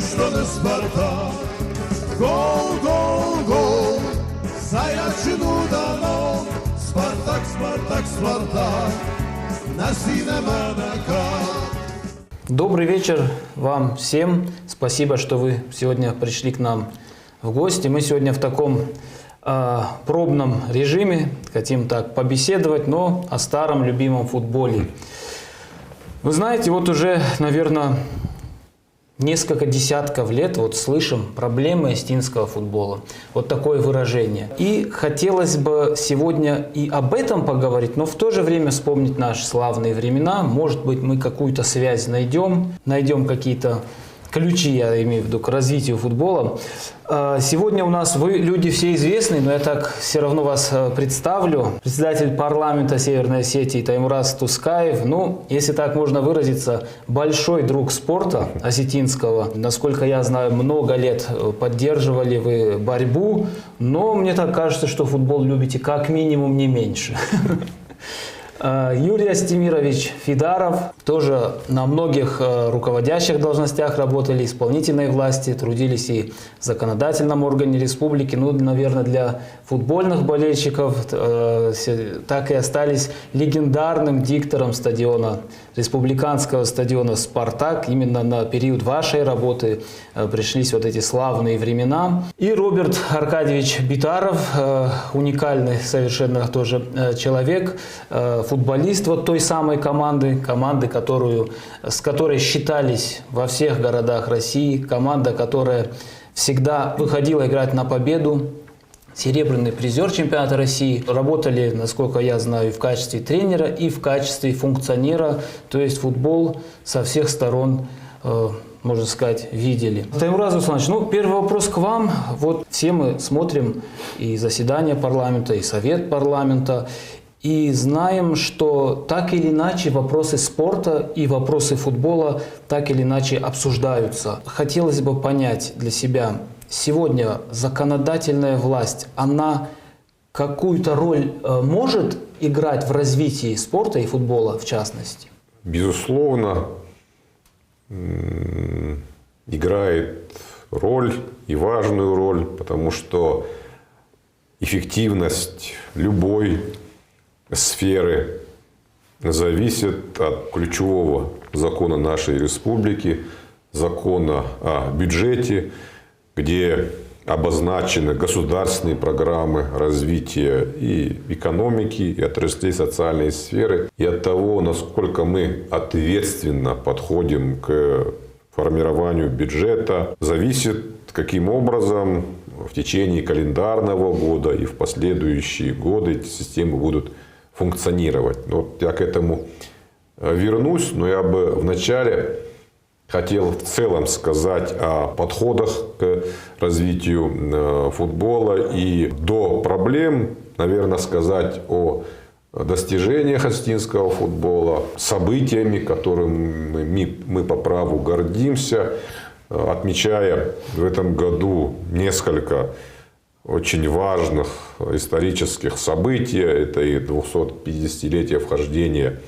что не Спартак. Гол, гол, гол, Заячину дано. Спартак, Спартак, Спартак, на синема накат. Добрый вечер вам всем. Спасибо, что вы сегодня пришли к нам в гости. Мы сегодня в таком пробном режиме. Хотим так побеседовать, но о старом любимом футболе. Вы знаете, вот уже, наверное, несколько десятков лет вот слышим проблемы остинского футбола. Вот такое выражение. И хотелось бы сегодня и об этом поговорить, но в то же время вспомнить наши славные времена. Может быть, мы какую-то связь найдем какие-то ключи, я имею в виду, к развитию футбола. Сегодня у нас вы люди все известные, но я так все равно вас представлю. Председатель парламента Северной Осетии Таймураз Тускаев. Ну, если так можно выразиться, большой друг спорта осетинского. Насколько я знаю, много лет поддерживали вы борьбу, но мне так кажется, что футбол любите как минимум не меньше. Юрий Астемирович Фидаров, тоже на многих руководящих должностях работали, исполнительной власти, трудились и в законодательном органе республики. Ну, наверное, для футбольных болельщиков так и остались легендарным диктором стадиона, республиканского стадиона «Спартак». Именно на период вашей работы пришлись вот эти славные времена. И Роберт Аркадьевич Битаров, уникальный совершенно тоже человек, футболист вот той самой команды, с которой считались во всех городах России, команда, которая всегда выходила играть на победу, серебряный призер чемпионата России. Работали, насколько я знаю, и в качестве тренера, и в качестве функционера, то есть футбол со всех сторон, можно сказать, видели. Таймураз Русланович, ну, первый вопрос к вам. Вот все мы смотрим и заседание парламента, и совет парламента, и знаем, что так или иначе вопросы спорта и вопросы футбола так или иначе обсуждаются. Хотелось бы понять для себя, сегодня законодательная власть, она какую-то роль может играть в развитии спорта и футбола в частности? Безусловно, играет роль и важную роль, потому что эффективность любой сферы зависит от ключевого закона нашей республики, закона о бюджете, где обозначены государственные программы развития и экономики, и отраслей социальной сферы. И от того, насколько мы ответственно подходим к формированию бюджета, зависит, каким образом в течение календарного года и в последующие годы эти системы будут функционировать. Вот я к этому вернусь, но я бы вначале хотел в целом сказать о подходах к развитию футбола и до проблем, наверное, сказать о достижениях остинского футбола, событиями, которыми мы по праву гордимся, отмечая в этом году несколько очень важных исторических событий. Это и 250-летие вхождения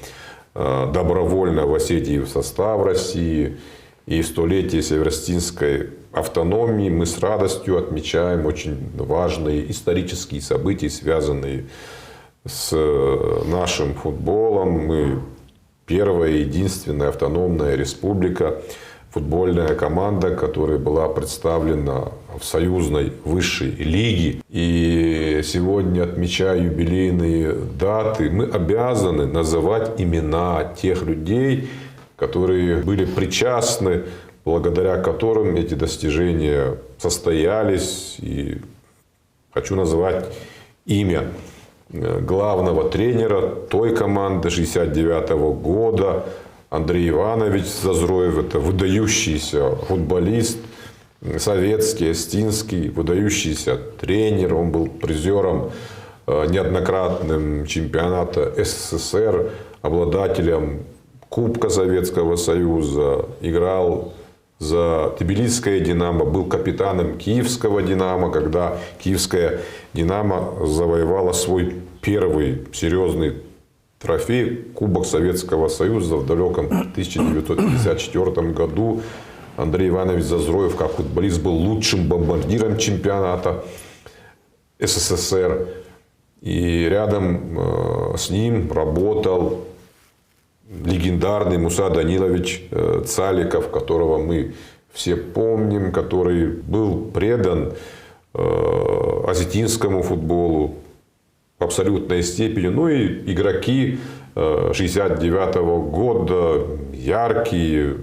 добровольно в Осетии в состав России, и 100-летие Северо-Осетинской автономии. Мы с радостью отмечаем очень важные исторические события, связанные с нашим футболом. Мы первая и единственная автономная республика, футбольная команда, которая была представлена в союзной высшей лиге. И сегодня, отмечая юбилейные даты, мы обязаны называть имена тех людей, которые были причастны, благодаря которым эти достижения состоялись. И хочу назвать имя главного тренера той команды 1969 года, Андрей Иванович Зазроев. Это выдающийся футболист, советский, остинский, выдающийся тренер. Он был призером неоднократным чемпионата СССР, обладателем Кубка Советского Союза, играл за Тбилисское «Динамо», был капитаном Киевского «Динамо», когда Киевское «Динамо» завоевало свой первый серьезный трофей — Кубок Советского Союза в далеком 1954 году. Андрей Иванович Зазроев, как футболист, был лучшим бомбардиром чемпионата СССР. И рядом с ним работал легендарный Муса Данилович Цаликов, которого мы все помним, который был предан осетинскому футболу в абсолютной степени. Ну и игроки 69-го года, яркие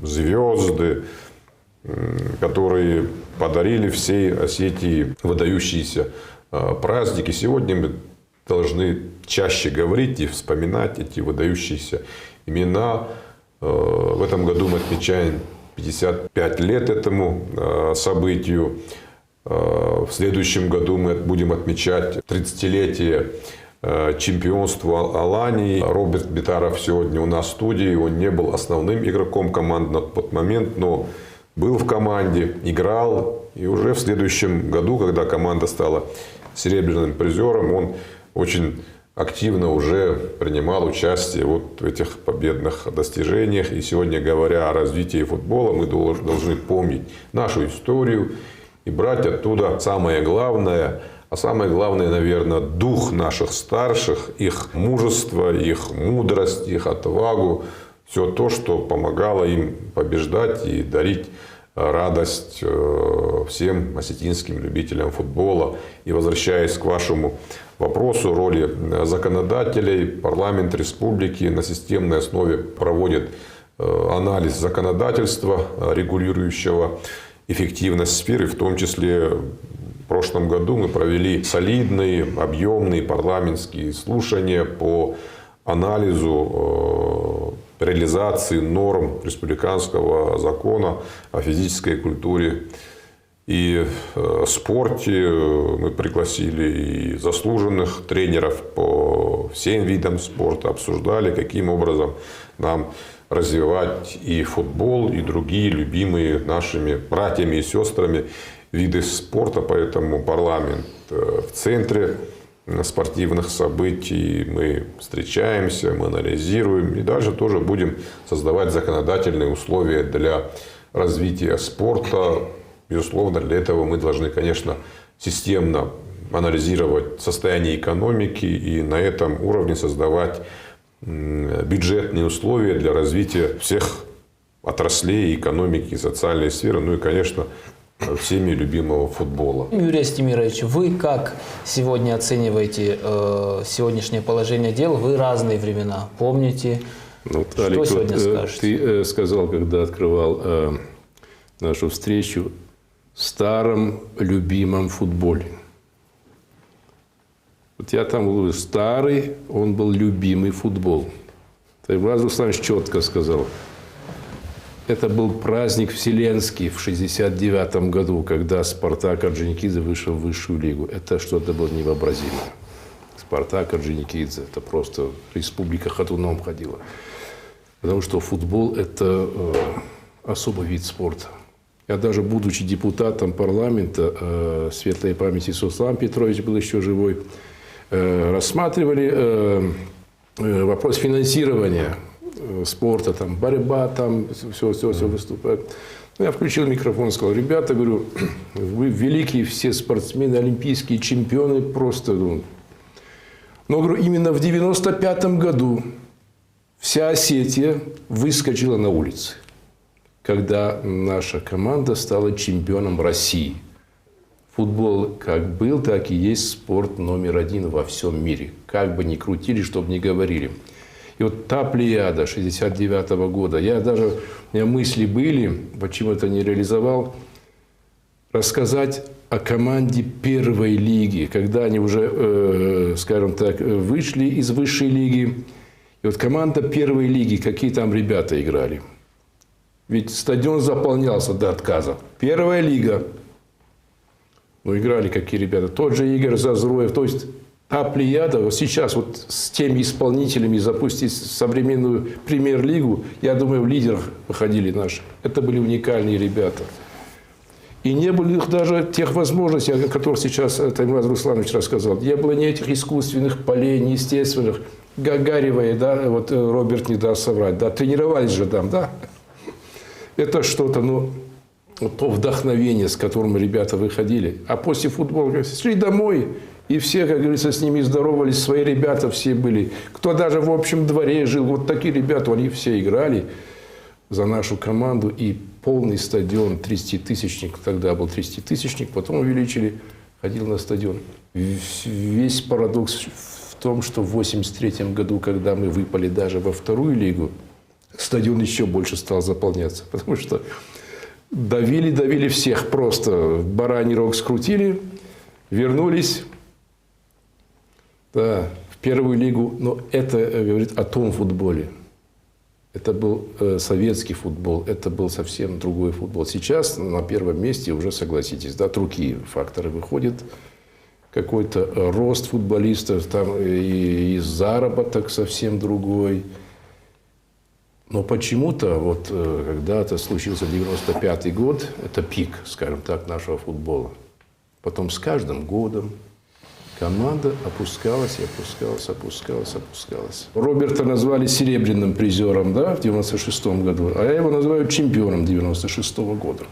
звезды, которые подарили всей Осетии выдающиеся праздники. Сегодня мы должны чаще говорить и вспоминать эти выдающиеся имена. В этом году мы отмечаем 55 лет этому событию. В следующем году мы будем отмечать 30-летие чемпионства Алании. Роберт Битаров сегодня у нас в студии. Он не был основным игроком команды на тот момент, но был в команде, играл. И уже в следующем году, когда команда стала серебряным призером, он очень активно уже принимал участие вот в этих победных достижениях. И сегодня, говоря о развитии футбола, мы должны помнить нашу историю и брать оттуда самое главное. А самое главное, наверное, дух наших старших, их мужество, их мудрость, их отвагу. Все то, что помогало им побеждать и дарить радость всем осетинским любителям футбола. И возвращаясь к вашему вопросу роли законодателей, парламент республики на системной основе проводит анализ законодательства, регулирующего эффективность сферы. В том числе в прошлом году мы провели солидные, объемные парламентские слушания по анализу реализации норм республиканского закона о физической культуре и спорте. Мы пригласили и заслуженных тренеров по всем видам спорта, обсуждали, каким образом нам развивать и футбол, и другие любимые нашими братьями и сестрами виды спорта. Поэтому парламент в центре спортивных событий. Мы встречаемся, мы анализируем и дальше тоже будем создавать законодательные условия для развития спорта. Безусловно, для этого мы должны, конечно, системно анализировать состояние экономики и на этом уровне создавать бюджетные условия для развития всех отраслей экономики и социальной сферы. Ну и, конечно, всеми любимого футбола. Юрий Астемирович, вы как сегодня оцениваете сегодняшнее положение дел? Вы разные времена помните. Ну, что Алик, сегодня скажете? Ты сказал, когда открывал нашу встречу, в старом любимом футболе. Вот я там говорю, старый, он был любимый футбол. Влад Русланович четко сказал. Это был праздник вселенский в 1969 году, когда «Спартак» Орджоникидзе вышел в высшую лигу. Это что-то было невообразимое. «Спартак» Орджоникидзе. Это просто республика ходуном ходила. Потому что футбол – это особый вид спорта. Я даже, будучи депутатом парламента, светлой памяти Суслан Петрович был еще живой, рассматривали вопрос финансирования спорта, там, борьба, там, все выступает. Я включил микрофон, сказал, ребята, говорю, вы великие все спортсмены, олимпийские чемпионы, просто. Но, говорю, именно в 1995 году вся Осетия выскочила на улицы, когда наша команда стала чемпионом России. Футбол как был, так и есть спорт номер один во всем мире. Как бы ни крутили, чтобы ни говорили. И вот та плеяда 1969 года, у меня мысли были, почему это не реализовал, рассказать о команде первой лиги, когда они уже, скажем так, вышли из высшей лиги. И вот команда первой лиги, какие там ребята играли. Ведь стадион заполнялся до отказа. Первая лига. Ну, играли какие ребята. Тот же Игорь Зазроев. То есть та плеяда, вот сейчас вот с теми исполнителями запустить современную премьер-лигу, я думаю, в лидерах выходили наши. Это были уникальные ребята. И не было даже тех возможностей, о которых сейчас Влад Русланович рассказал. Не было ни этих искусственных полей, ни естественных. Гагаревые, да, вот Роберт не даст соврать, да, тренировались же там, да. это что-то, ну, то вдохновение, с которым ребята выходили. А после футбола шли домой, и все, как говорится, с ними здоровались, свои ребята все были. Кто даже в общем дворе жил, вот такие ребята, они все играли за нашу команду. И полный стадион, 30-тысячник, тогда был 30-тысячник, потом увеличили, ходил на стадион. Весь парадокс в том, что в 1983 году, когда мы выпали даже во вторую лигу, стадион еще больше стал заполняться, потому что давили всех просто. Бараний рог скрутили, вернулись в первую лигу. Но это говорит о том футболе. Это был советский футбол, это был совсем другой футбол. Сейчас на первом месте уже, согласитесь, да, другие факторы выходят. Какой-то рост футболистов, там и заработок совсем другой. Но почему-то, вот когда это случился 95-й год, это пик, скажем так, нашего футбола. Потом с каждым годом команда опускалась. Роберта назвали серебряным призером, да, в 96-м году, а я его называю чемпионом 96-го года.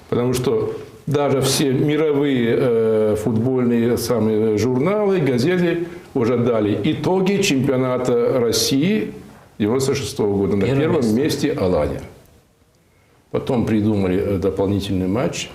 Потому что даже все мировые футбольные самые журналы, газеты уже дали итоги чемпионата России 96-го года. На первом месте Алания. Потом придумали дополнительный матч.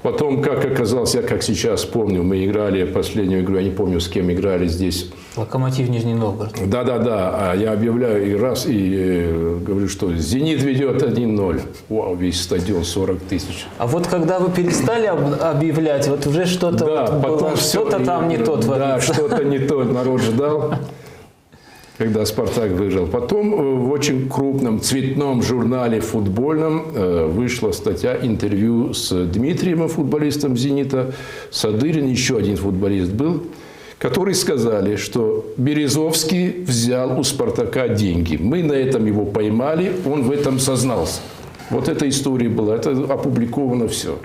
Потом, как оказалось, я как сейчас помню, мы играли последнюю игру, я не помню, с кем играли здесь. Локомотив Нижний Новгород. Да. А я объявляю и раз, и говорю, что «Зенит» ведет 1-0. Вау, весь стадион 40 тысяч. А вот когда вы перестали объявлять, вот уже что-то Да, вот потом было, что-то там не то творится. Да, что-то не то. Народ ждал, когда «Спартак» выиграл. Потом в очень крупном цветном журнале футбольном вышла статья, интервью с Дмитрием, футболистом «Зенита», Садырин, еще один футболист был, которые сказали, что Березовский взял у «Спартака» деньги. Мы на этом его поймали, он в этом сознался. Вот эта история была, это опубликовано все.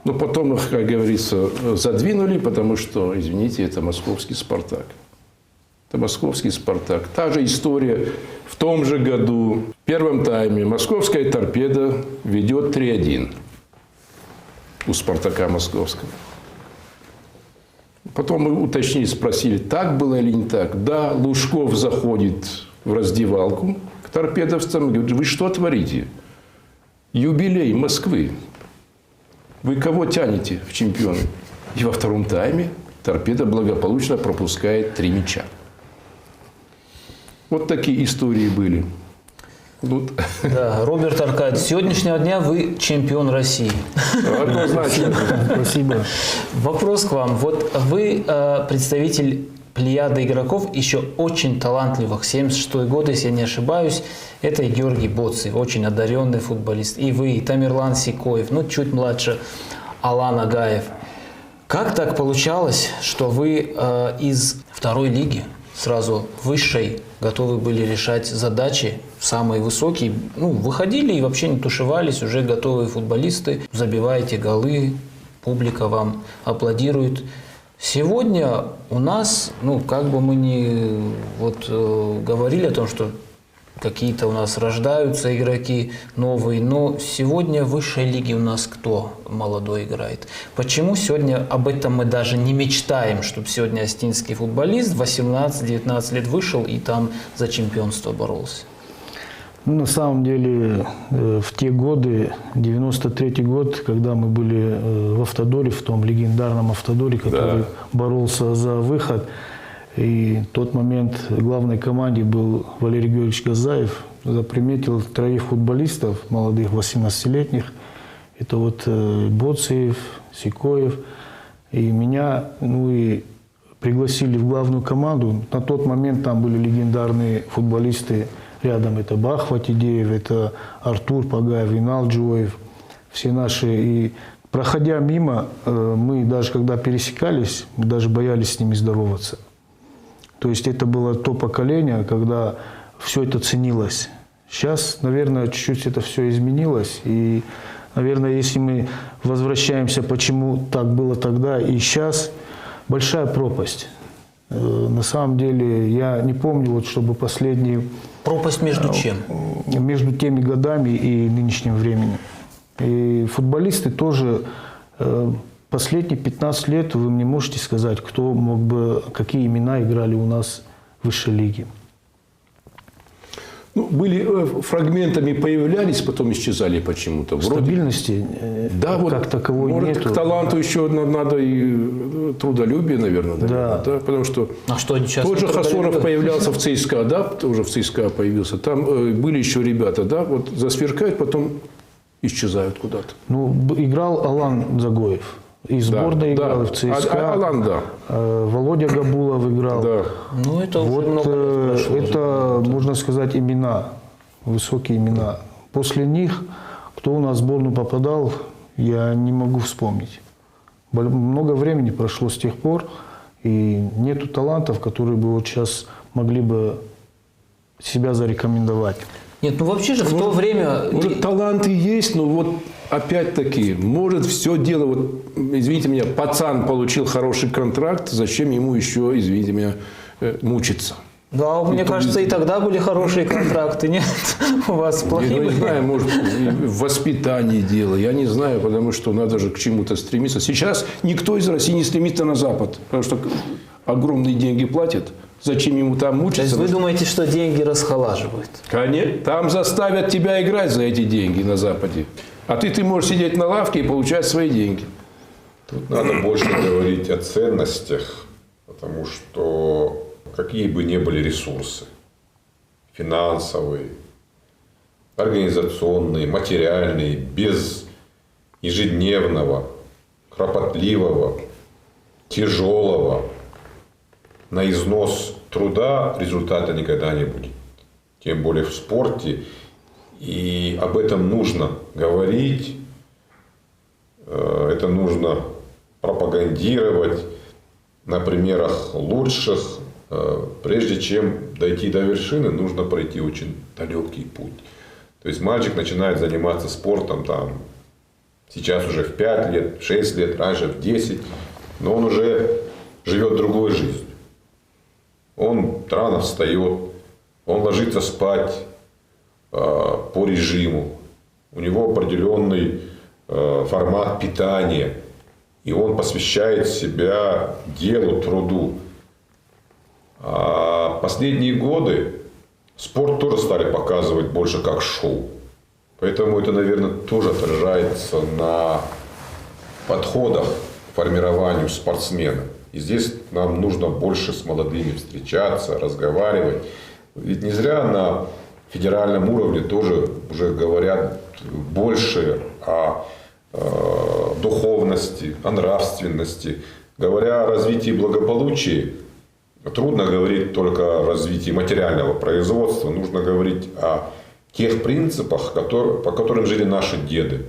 Но потом их, как говорится, задвинули, потому что, извините, это московский «Спартак». Это московский «Спартак». Та же история в том же году. В первом тайме московская «Торпеда» ведет 3-1 у «Спартака» московского. Потом мы уточнили, спросили, так было или не так. Да, Лужков заходит в раздевалку к торпедовцам и говорит: вы что творите? Юбилей Москвы. Вы кого тянете в чемпионы? И во втором тайме «Торпеда» благополучно пропускает 3 мяча. Вот такие истории были. Вот. Да, Роберт Аркадьевич, с сегодняшнего дня вы чемпион России. Однозначно. Спасибо. Вопрос к вам. Вот вы представитель плеяды игроков, еще очень талантливых, 76-й год, если я не ошибаюсь, это и Георгий Боци, очень одаренный футболист. И вы, и Тамерлан Сикоев, ну чуть младше Алан Агаев. Как так получалось, что вы из второй лиги, сразу высшей, готовы были решать задачи самые высокие, ну, выходили и вообще не тушевались, уже готовые футболисты, забиваете голы, публика вам аплодирует. Сегодня у нас, ну, как бы мы ни говорили о том, что какие-то у нас рождаются игроки новые, но сегодня в высшей лиге у нас кто молодой играет? Почему сегодня об этом мы даже не мечтаем, чтобы сегодня астинский футболист 18-19 лет вышел и там за чемпионство боролся? Ну, на самом деле, в те годы, 93-й год, когда мы были в «Автодоре», в том легендарном «Автодоре», который боролся за выход, и в тот момент в главной команде был Валерий Георгиевич Газаев, заприметил 3 футболистов, молодых, 18-летних. Это вот Боцеев, Сикоев. И меня, ну, и пригласили в главную команду. На тот момент там были легендарные футболисты рядом. Это Бахва Тидеев, это Артур Пагаев, Инал Джоев. Все наши. И проходя мимо, мы даже когда пересекались, мы даже боялись с ними здороваться. То есть это было то поколение, когда все это ценилось. Сейчас, наверное, чуть-чуть это все изменилось. И, наверное, если мы возвращаемся, почему так было тогда и сейчас, большая пропасть. На самом деле, я не помню, вот, чтобы последний Пропасть между чем? Между теми годами и нынешним временем. И футболисты тоже последние 15 лет вы мне можете сказать, кто мог бы, какие имена играли у нас в высшей лиге. Ну, были фрагментами появлялись, потом исчезали почему-то. Стабильности да, вот, как таковой может, нету. к таланту еще надо и трудолюбие, наверное. Да. Потому что А что они сейчас тот же не Хасонов трудолюбивы? появлялся в ЦСКА, да, тоже в ЦСКА появился. Там были еще ребята, да, вот засверкают, потом исчезают куда-то. Ну, играл Алан Загоев. И сборная играл, и в ЦСКА. Алан, да. Володя Габулов играл. Да. Ну, это уже Вот много лет прошло. это, можно сказать, имена, высокие имена. После них, кто у нас в сборную попадал, я не могу вспомнить. Много времени прошло с тех пор, и нету талантов, которые бы вот сейчас могли бы себя зарекомендовать. Нет, ну вообще же в то время... Может, таланты есть, но вот опять-таки, может, все дело, вот, извините меня, пацан получил хороший контракт, зачем ему еще, извините меня, мучиться? Да, мне кажется, и тогда были хорошие контракты, нет? У вас Я плохие не были? знаю, может, в воспитании дело, я не знаю, потому что надо же к чему-то стремиться. Сейчас никто из России не стремится на Запад, потому что огромные деньги платят. Зачем ему там То мучиться? есть вы думаете, что деньги расхолаживают? Конечно, там заставят тебя играть за эти деньги на Западе. А ты можешь сидеть на лавке и получать свои деньги. Тут надо больше говорить о ценностях, потому что какие бы ни были ресурсы, финансовые, организационные, материальные, без ежедневного, кропотливого, тяжелого, на износ труда результата никогда не будет. Тем более в спорте. И об этом нужно говорить, это нужно пропагандировать на примерах лучших. Прежде чем дойти до вершины, нужно пройти очень далекий путь. То есть мальчик начинает заниматься спортом там, сейчас уже в 5 лет, в 6 лет, раньше в 10, но он уже живет другой жизнью. Он рано встает, он ложится спать по режиму, у него определенный формат питания, и он посвящает себя делу, труду. А последние годы спорт тоже стали показывать больше как шоу. Поэтому это, наверное, тоже отражается на подходах к формированию спортсмена. И здесь нам нужно больше с молодыми встречаться, разговаривать. Ведь не зря на федеральном уровне тоже уже говорят больше о духовности, о нравственности. Говоря о развитии благополучия, трудно говорить только о развитии материального производства. Нужно говорить о тех принципах, по которым жили наши деды,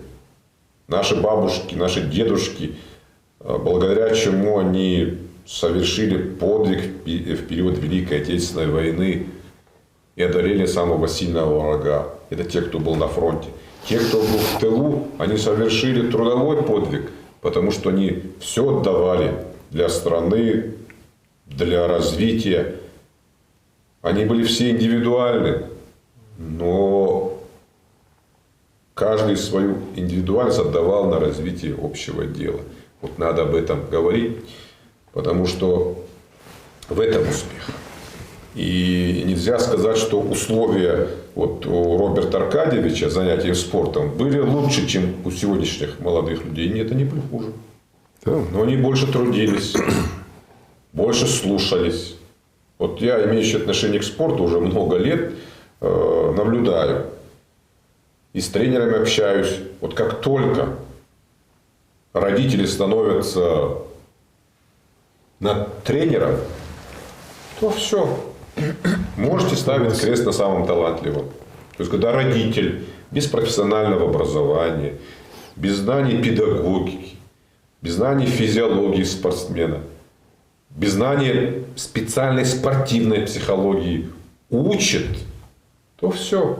наши бабушки, наши дедушки, благодаря чему они совершили подвиг в период Великой Отечественной войны и одолели самого сильного врага. Это те, кто был на фронте. Те, кто был в тылу, они совершили трудовой подвиг, потому что они все отдавали для страны, для развития. Они были все индивидуальны, но каждый свою индивидуальность отдавал на развитие общего дела. Вот надо об этом говорить, потому что в этом успех. И нельзя сказать, что условия вот у Роберта Аркадьевича занятия спортом были лучше, чем у сегодняшних молодых людей. Нет, они были хуже. Но они больше трудились, больше слушались. Вот я, имеющий отношение к спорту, уже много лет наблюдаю и с тренерами общаюсь. Вот как только родители становятся над тренером, то все. Можете ставить крест на самом талантливом. То есть, когда родитель без профессионального образования, без знаний педагогики, без знаний физиологии спортсмена, без знаний специальной спортивной психологии учит, то все.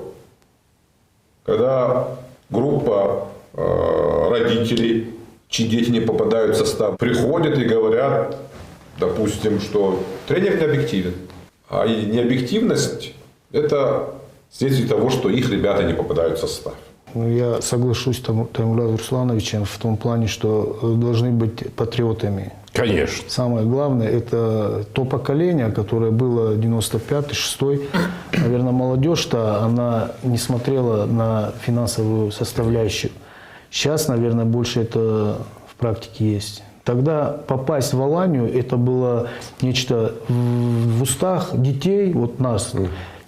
Когда группа родителей, чьи дети не попадают в состав, приходят и говорят, допустим, что тренер не объективен. А необъективность это следствие того, что их ребята не попадают в состав. Ну, я соглашусь с Таймуром Руслановичем в том плане, что должны быть патриотами. Конечно. Самое главное, это то поколение, которое было 95-6, наверное, молодежь-то, она не смотрела на финансовую составляющую. Сейчас, наверное, больше это в практике есть. Тогда попасть в Аланию, это было нечто в устах детей, вот нас.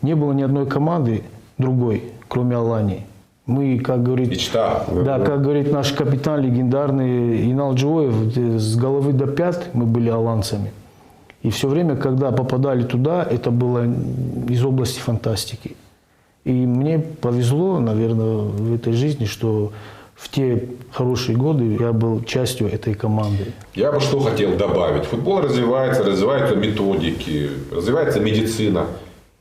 Не было ни одной команды другой, кроме Алании. Мы, как говорит, Мечта. да, как говорит наш капитан легендарный Инал Джоев, с головы до пят мы были аланцами. И все время, когда попадали туда, это было из области фантастики. И мне повезло, наверное, в этой жизни, что в те хорошие годы я был частью этой команды. Я бы что хотел добавить. Футбол развивается методики, развивается медицина.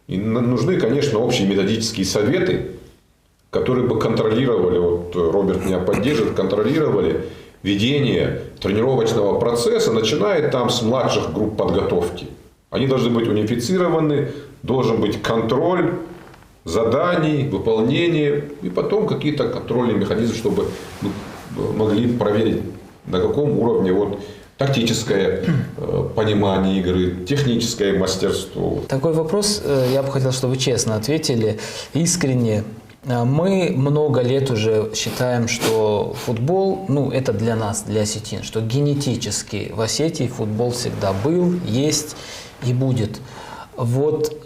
И нужны, конечно, общие методические советы, которые бы контролировали, вот Роберт меня поддержит, контролировали ведение тренировочного процесса, начиная там с младших групп подготовки. Они должны быть унифицированы, должен быть контроль заданий, выполнение и потом какие-то контрольные механизмы, чтобы мы могли проверить, на каком уровне вот тактическое понимание игры, техническое мастерство. Такой вопрос, я бы хотел, чтобы вы честно ответили, искренне. Мы много лет уже считаем, что футбол, ну, это для нас, для осетин, что генетически в Осетии футбол всегда был, есть и будет. Вот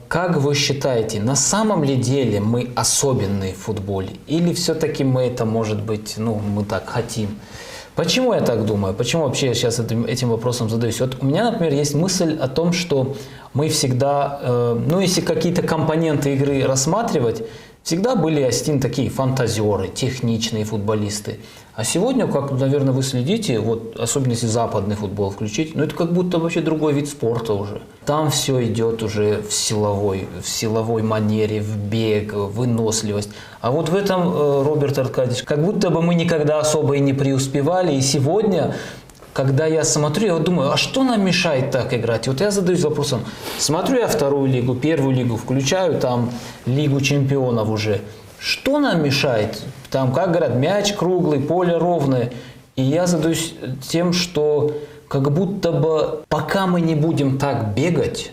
как вы считаете, на самом ли деле мы особенные в футболе? Или все-таки мы это, может быть, ну, мы так хотим? Почему я так думаю? Почему вообще я сейчас этим вопросом задаюсь? Вот у меня, например, есть мысль о том, что мы всегда, ну, если какие-то компоненты игры рассматривать, всегда были осетины такие фантазеры, техничные футболисты. А сегодня, как, наверное, вы следите, вот, особенно если западный футбол включить, ну это как будто вообще другой вид спорта уже. Там все идет уже в силовой манере, в бег, в выносливость. А вот в этом, Роберт Аркадьевич, как будто бы мы никогда особо и не преуспевали. И сегодня, когда я смотрю, я вот думаю, а что нам мешает так играть? И вот я задаюсь вопросом, смотрю я вторую лигу, первую лигу, включаю там Лигу чемпионов уже. Что нам мешает? Там, как говорят, мяч круглый, поле ровное. И я задаюсь тем, что как будто бы пока мы не будем так бегать,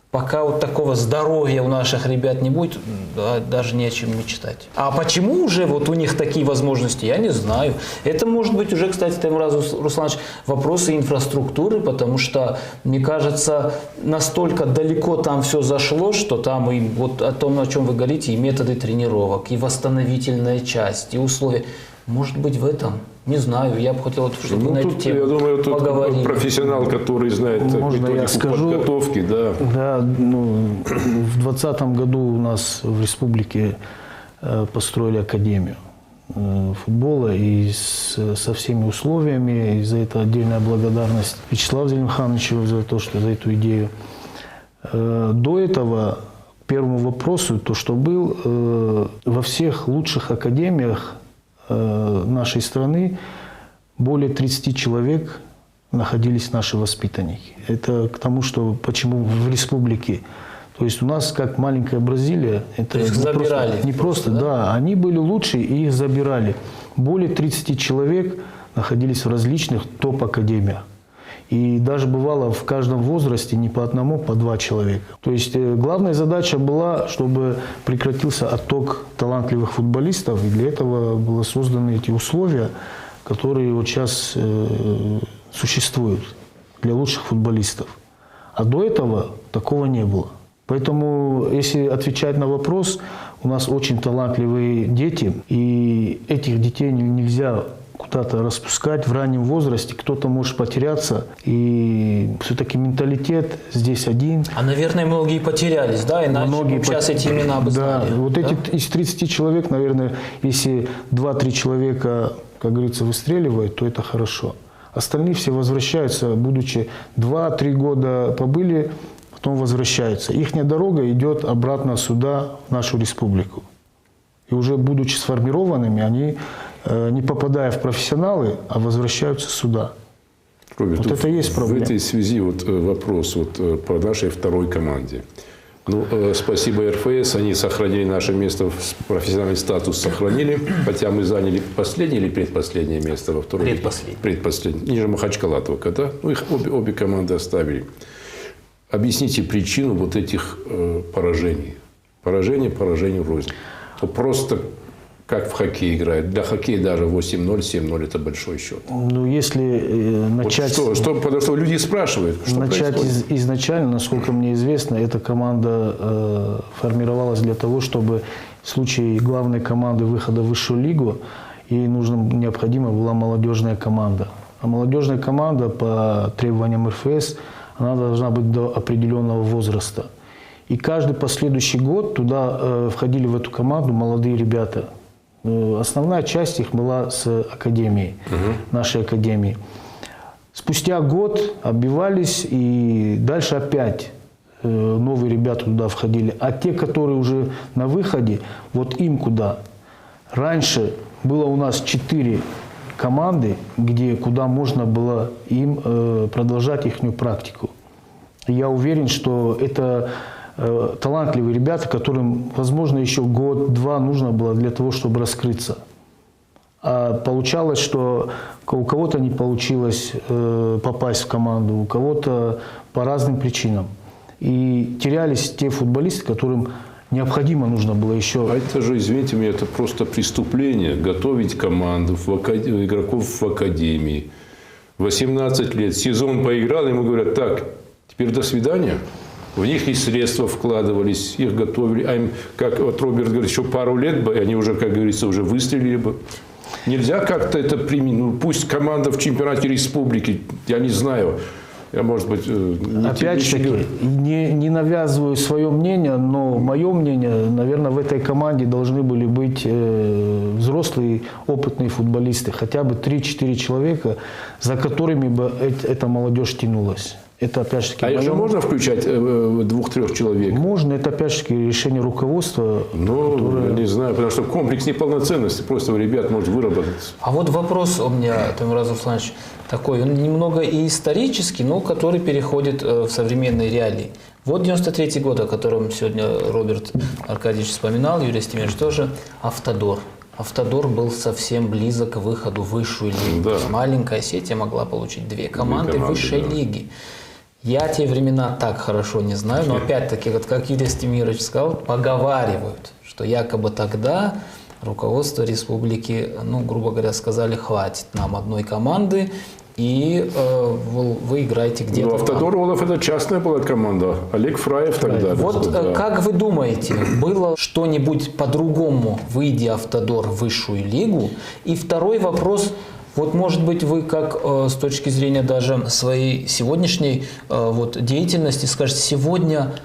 пока вот такого здоровья у наших ребят не будет, да, даже не о чем мечтать. А почему уже вот у них такие возможности, я не знаю. Это может быть уже, кстати, Таймур Русланович, вопросы инфраструктуры, потому что, мне кажется, настолько далеко там все зашло, что там и вот о том, о чем вы говорите, и методы тренировок, и восстановительная часть, и условия. Может быть, в этом? Не знаю, я бы хотел, чтобы на эту тему я думаю, тут поговорили. профессионал, который знает методику подготовки. Да. Да, ну, в 2020 году у нас в республике построили академию футбола и со всеми условиями. И за это отдельная благодарность Вячеславу Зелимхановичу за то, что за эту идею. До этого, к первому вопросу, то, что был, во всех лучших академиях нашей страны более 30 человек находились наши воспитанники. Это к тому, что почему в республике. То есть у нас как маленькая Бразилия. Это их забирали. Не просто, да, они были лучшие и их забирали. Более 30 человек находились в различных топ-академиях. И даже бывало в каждом возрасте не по одному, по два человека. То есть главная задача была, чтобы прекратился отток талантливых футболистов. И для этого были созданы эти условия, которые вот сейчас существуют для лучших футболистов. А до этого такого не было. Поэтому, если отвечать на вопрос, у нас очень талантливые дети. И этих детей нельзя куда-то распускать в раннем возрасте, кто-то может потеряться, и все-таки менталитет здесь один. А, наверное, многие потерялись, да, иначе сейчас эти имена бы знали. Да, вот эти из 30 человек, наверное, если 2-3 человека, как говорится, выстреливают, то это хорошо. Остальные все возвращаются, будучи 2-3 года побыли, потом возвращаются. Ихняя дорога идет обратно сюда, в нашу республику. И уже будучи сформированными, они, не попадая в профессионалы, а возвращаются сюда. Роберт, вот это и есть проблема. В этой связи вот вопрос вот по нашей второй команде. Ну, спасибо РФС, они сохранили наше место, профессиональный статус сохранили, хотя мы заняли последнее или предпоследнее место во второй лиге? Предпоследнее. Ниже Махачкала только, да? Ну, их обе команды оставили. Объясните причину вот этих поражений. Поражению рознь. Просто как в хоккей играют. Для хоккея даже 8-0, 7-0 это большой счет. Ну, если начать... Вот потому что люди спрашивают, что начать происходит. изначально, насколько мне известно, эта команда формировалась для того, чтобы в случае главной команды выхода в высшую лигу, ей необходима была молодежная команда. А молодежная команда по требованиям РФС, она должна быть до определенного возраста. И каждый последующий год туда входили в эту команду молодые ребята. Основная часть их была с академии, нашей академии. Спустя год отбивались, и дальше опять новые ребята туда входили. А те, которые уже на выходе, вот им куда? Раньше было у нас 4 команды, куда можно было им продолжать их практику. Я уверен, что это талантливые ребята, которым, возможно, еще год-два нужно было для того, чтобы раскрыться. А получалось, что у кого-то не получилось попасть в команду, у кого-то по разным причинам. И терялись те футболисты, которым необходимо нужно было еще... А это же, извините меня, это просто преступление. Готовить команду, игроков в академии. 18 лет, сезон поиграл, ему говорят, так, теперь до свидания. В них и средства вкладывались, их готовили. А им, как вот Роберт говорит, еще пару лет бы, они уже, как говорится, уже выстрелили бы. Нельзя как-то это применить. Ну, пусть команда в чемпионате республики, я не знаю, я, может быть, опять же таки, не навязываю свое мнение, но мое мнение, наверное, в этой команде должны были быть взрослые, опытные футболисты, хотя бы 3-4 человека, за которыми бы эта молодежь тянулась. Это, опять же таки, это можно включать 2-3 человек? Можно, это, опять же таки, решение руководства. Ну, которое... я не знаю, потому что комплекс неполноценности просто у ребят может выработаться. А вот вопрос у меня, Таймураз Русланович, такой, он немного и исторический, но который переходит в современные реалии. Вот 93-й год, о котором сегодня Роберт Аркадьевич вспоминал, Юрий Стимирович тоже, Автодор. Автодор был совсем близок к выходу в высшую лигу. Да. Маленькая Осетия могла получить 2 команды высшей лиги. Я те времена так хорошо не знаю, но опять-таки, вот как Юрий Стимирович сказал, поговаривают, что якобы тогда руководство республики, ну, грубо говоря, сказали, хватит нам одной команды, и вы играете где-то. Ну, Автодор Олаф это частная была команда, Олег Фраев тогда. Вот как вы думаете, было что-нибудь по-другому, выйдя Автодор в высшую лигу? И второй вопрос. Вот, может быть, вы как с точки зрения даже своей сегодняшней деятельности скажете, сегодня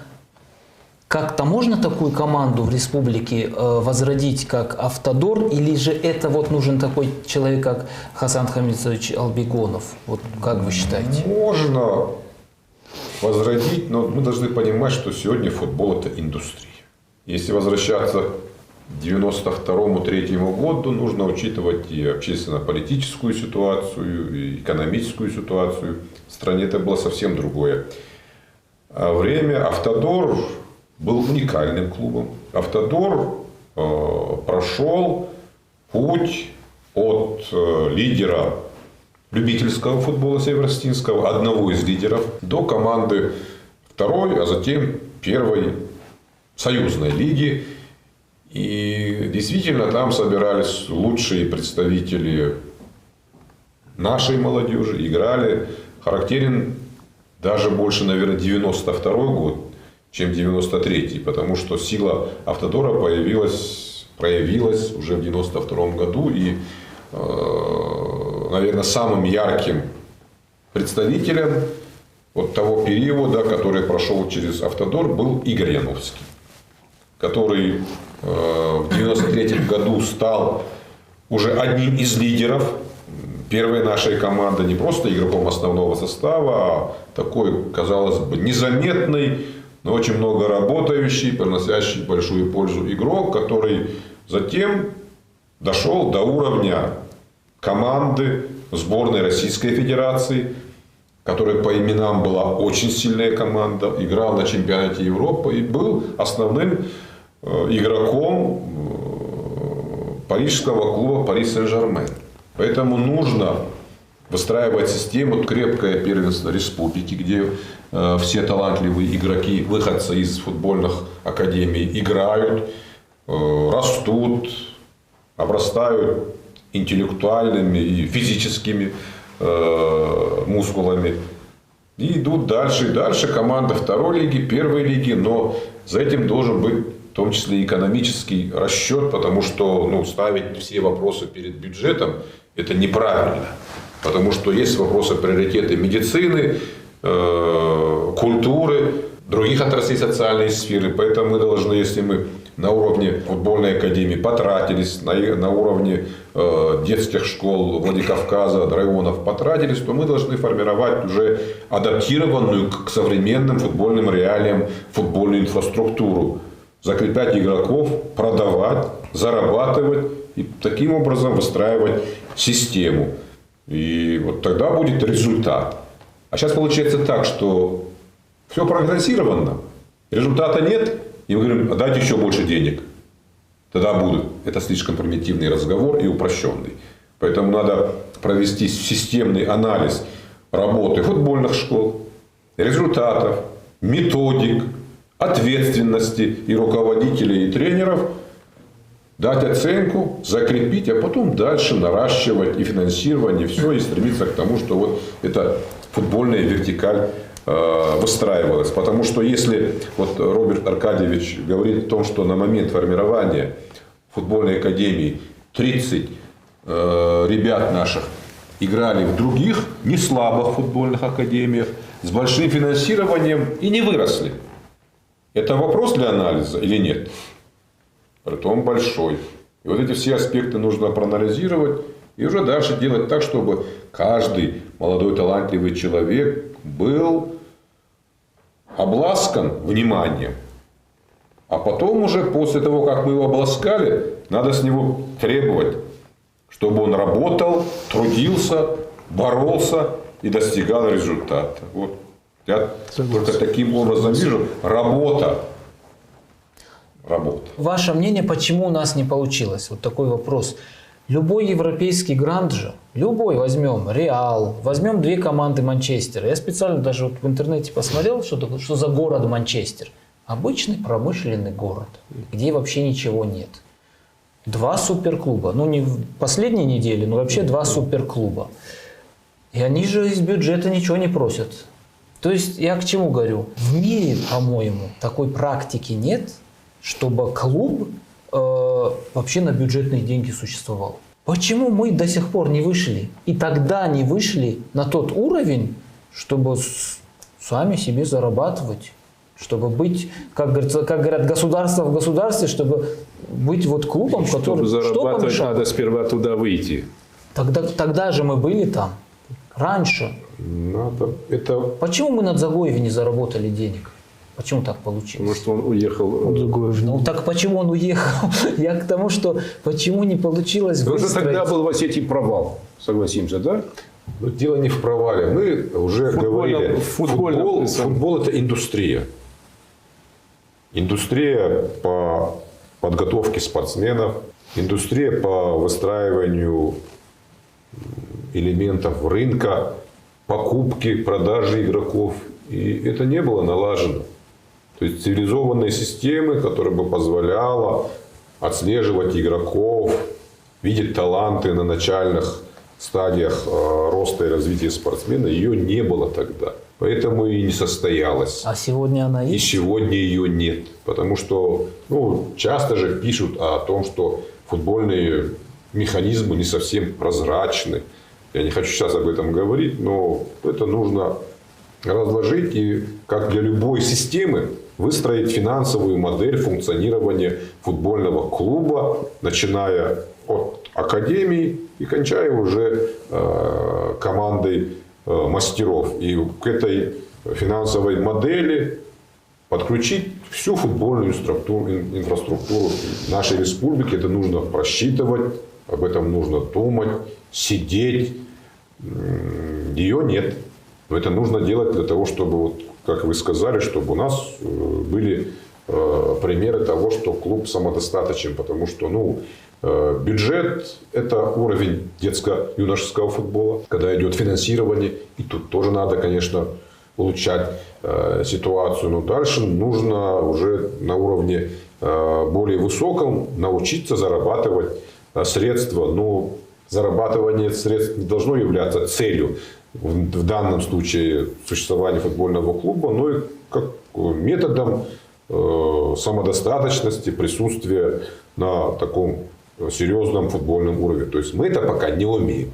как-то можно такую команду в республике возродить, как Автодор, или же это вот нужен такой человек, как Хасан Хамидович Албегонов? Вот как вы считаете? Можно возродить, но мы должны понимать, что сегодня футбол – это индустрия. Если возвращаться к 92-93 году, нужно учитывать и общественно-политическую ситуацию, и экономическую ситуацию. В стране это было совсем другое время. Автодор был уникальным клубом. Автодор прошел путь от лидера любительского футбола северо-осетинского, одного из лидеров, до команды второй, а затем первой союзной лиги. И действительно там собирались лучшие представители нашей молодежи, играли. Характерен даже больше, наверное, 92-й год, чем 93-й, потому что сила Автодора проявилась уже в 92-м году. И, наверное, самым ярким представителем вот того периода, который прошел через Автодор, был Игорь Яновский, который в 93 году стал уже одним из лидеров первой нашей команды, не просто игроком основного состава, а такой, казалось бы, незаметный, но очень много работающий, приносящий большую пользу игрок, который затем дошел до уровня команды сборной Российской Федерации, которая по именам была очень сильная команда, играл на чемпионате Европы и был основным игроком парижского клуба Пари Сен-Жермен. Поэтому нужно выстраивать систему, крепкое первенство республики, где все талантливые игроки, выходцы из футбольных академий играют, растут, обрастают интеллектуальными и физическими мускулами. И идут дальше и дальше. Команда второй лиги, первой лиги. Но за этим должен быть в том числе экономический расчет, потому что ставить все вопросы перед бюджетом – это неправильно. Потому что есть вопросы приоритеты медицины, культуры, других отраслей социальной сферы. Поэтому мы должны, если мы на уровне футбольной академии потратились, на уровне детских школ Владикавказа, районов потратились, то мы должны формировать уже адаптированную к современным футбольным реалиям футбольную инфраструктуру. Закреплять игроков, продавать, зарабатывать и таким образом выстраивать систему. И вот тогда будет результат. А сейчас получается так, что все прогнозировано, результата нет, и мы говорим, дайте еще больше денег. Тогда будут. Это слишком примитивный разговор и упрощенный. Поэтому надо провести системный анализ работы футбольных школ, результатов, методик, ответственности и руководителей, и тренеров, дать оценку, закрепить, а потом дальше наращивать и финансирование, и все, и стремиться к тому, что вот эта футбольная вертикаль выстраивалась. Потому что если вот Роберт Аркадьевич говорит о том, что на момент формирования футбольной академии 30 ребят наших играли в других, не слабых футбольных академиях, с большим финансированием и не выросли. Это вопрос для анализа или нет? Притом большой. И вот эти все аспекты нужно проанализировать и уже дальше делать так, чтобы каждый молодой талантливый человек был обласкан вниманием. А потом уже после того, как мы его обласкали, надо с него требовать, чтобы он работал, трудился, боролся и достигал результата. Вот. Я только таким образом вижу. Работа. Ваше мнение, почему у нас не получилось? Вот такой вопрос. Любой европейский грант же, любой возьмем, Реал, возьмем две команды Манчестера. Я специально даже вот в интернете посмотрел, что за город Манчестер. Обычный промышленный город, где вообще ничего нет. Два суперклуба. Ну, не в последней неделе, но вообще два суперклуба. И они же из бюджета ничего не просят. То есть, я к чему говорю? В мире, по-моему, такой практики нет, чтобы клуб вообще на бюджетные деньги существовал. Почему мы до сих пор не вышли? И тогда не вышли на тот уровень, чтобы сами себе зарабатывать. Чтобы быть, как говорят, государство в государстве, чтобы быть вот клубом, который... Чтобы зарабатывать, надо сперва туда выйти. Тогда же мы были там. Раньше. Надо. Почему мы на Дзагоеве не заработали денег? Почему так получилось? Потому что он уехал. Ну так почему он уехал? Я к тому, что почему не получилось выстроить. Уже тогда был в Осетии провал, согласимся, да? Но дело не в провале. Мы уже говорили, футбол это индустрия. Индустрия по подготовке спортсменов, индустрия по выстраиванию элементов рынка, покупки, продажи игроков. И это не было налажено. То есть цивилизованной системы, которая бы позволяла отслеживать игроков, видеть таланты на начальных стадиях роста и развития спортсмена, ее не было тогда. Поэтому и не состоялась. А сегодня она есть? И сегодня ее нет. Потому что часто же пишут о том, что футбольные механизмы не совсем прозрачны. Я не хочу сейчас об этом говорить, но это нужно разложить и, как для любой системы, выстроить финансовую модель функционирования футбольного клуба, начиная от академии и кончая уже командой мастеров. И к этой финансовой модели подключить всю футбольную инфраструктуру нашей республики. Это нужно просчитывать, об этом нужно думать, сидеть. Ее нет. Но это нужно делать для того, чтобы, вот, как вы сказали, чтобы у нас были примеры того, что клуб самодостаточен. Потому что бюджет – это уровень детско-юношеского футбола, когда идет финансирование. И тут тоже надо, конечно, улучшать ситуацию. Но дальше нужно уже на уровне более высоком научиться зарабатывать средства. Но зарабатывание средств не должно являться целью в данном случае существования футбольного клуба, но и как методом самодостаточности, присутствия на таком серьезном футбольном уровне. То есть мы это пока не умеем.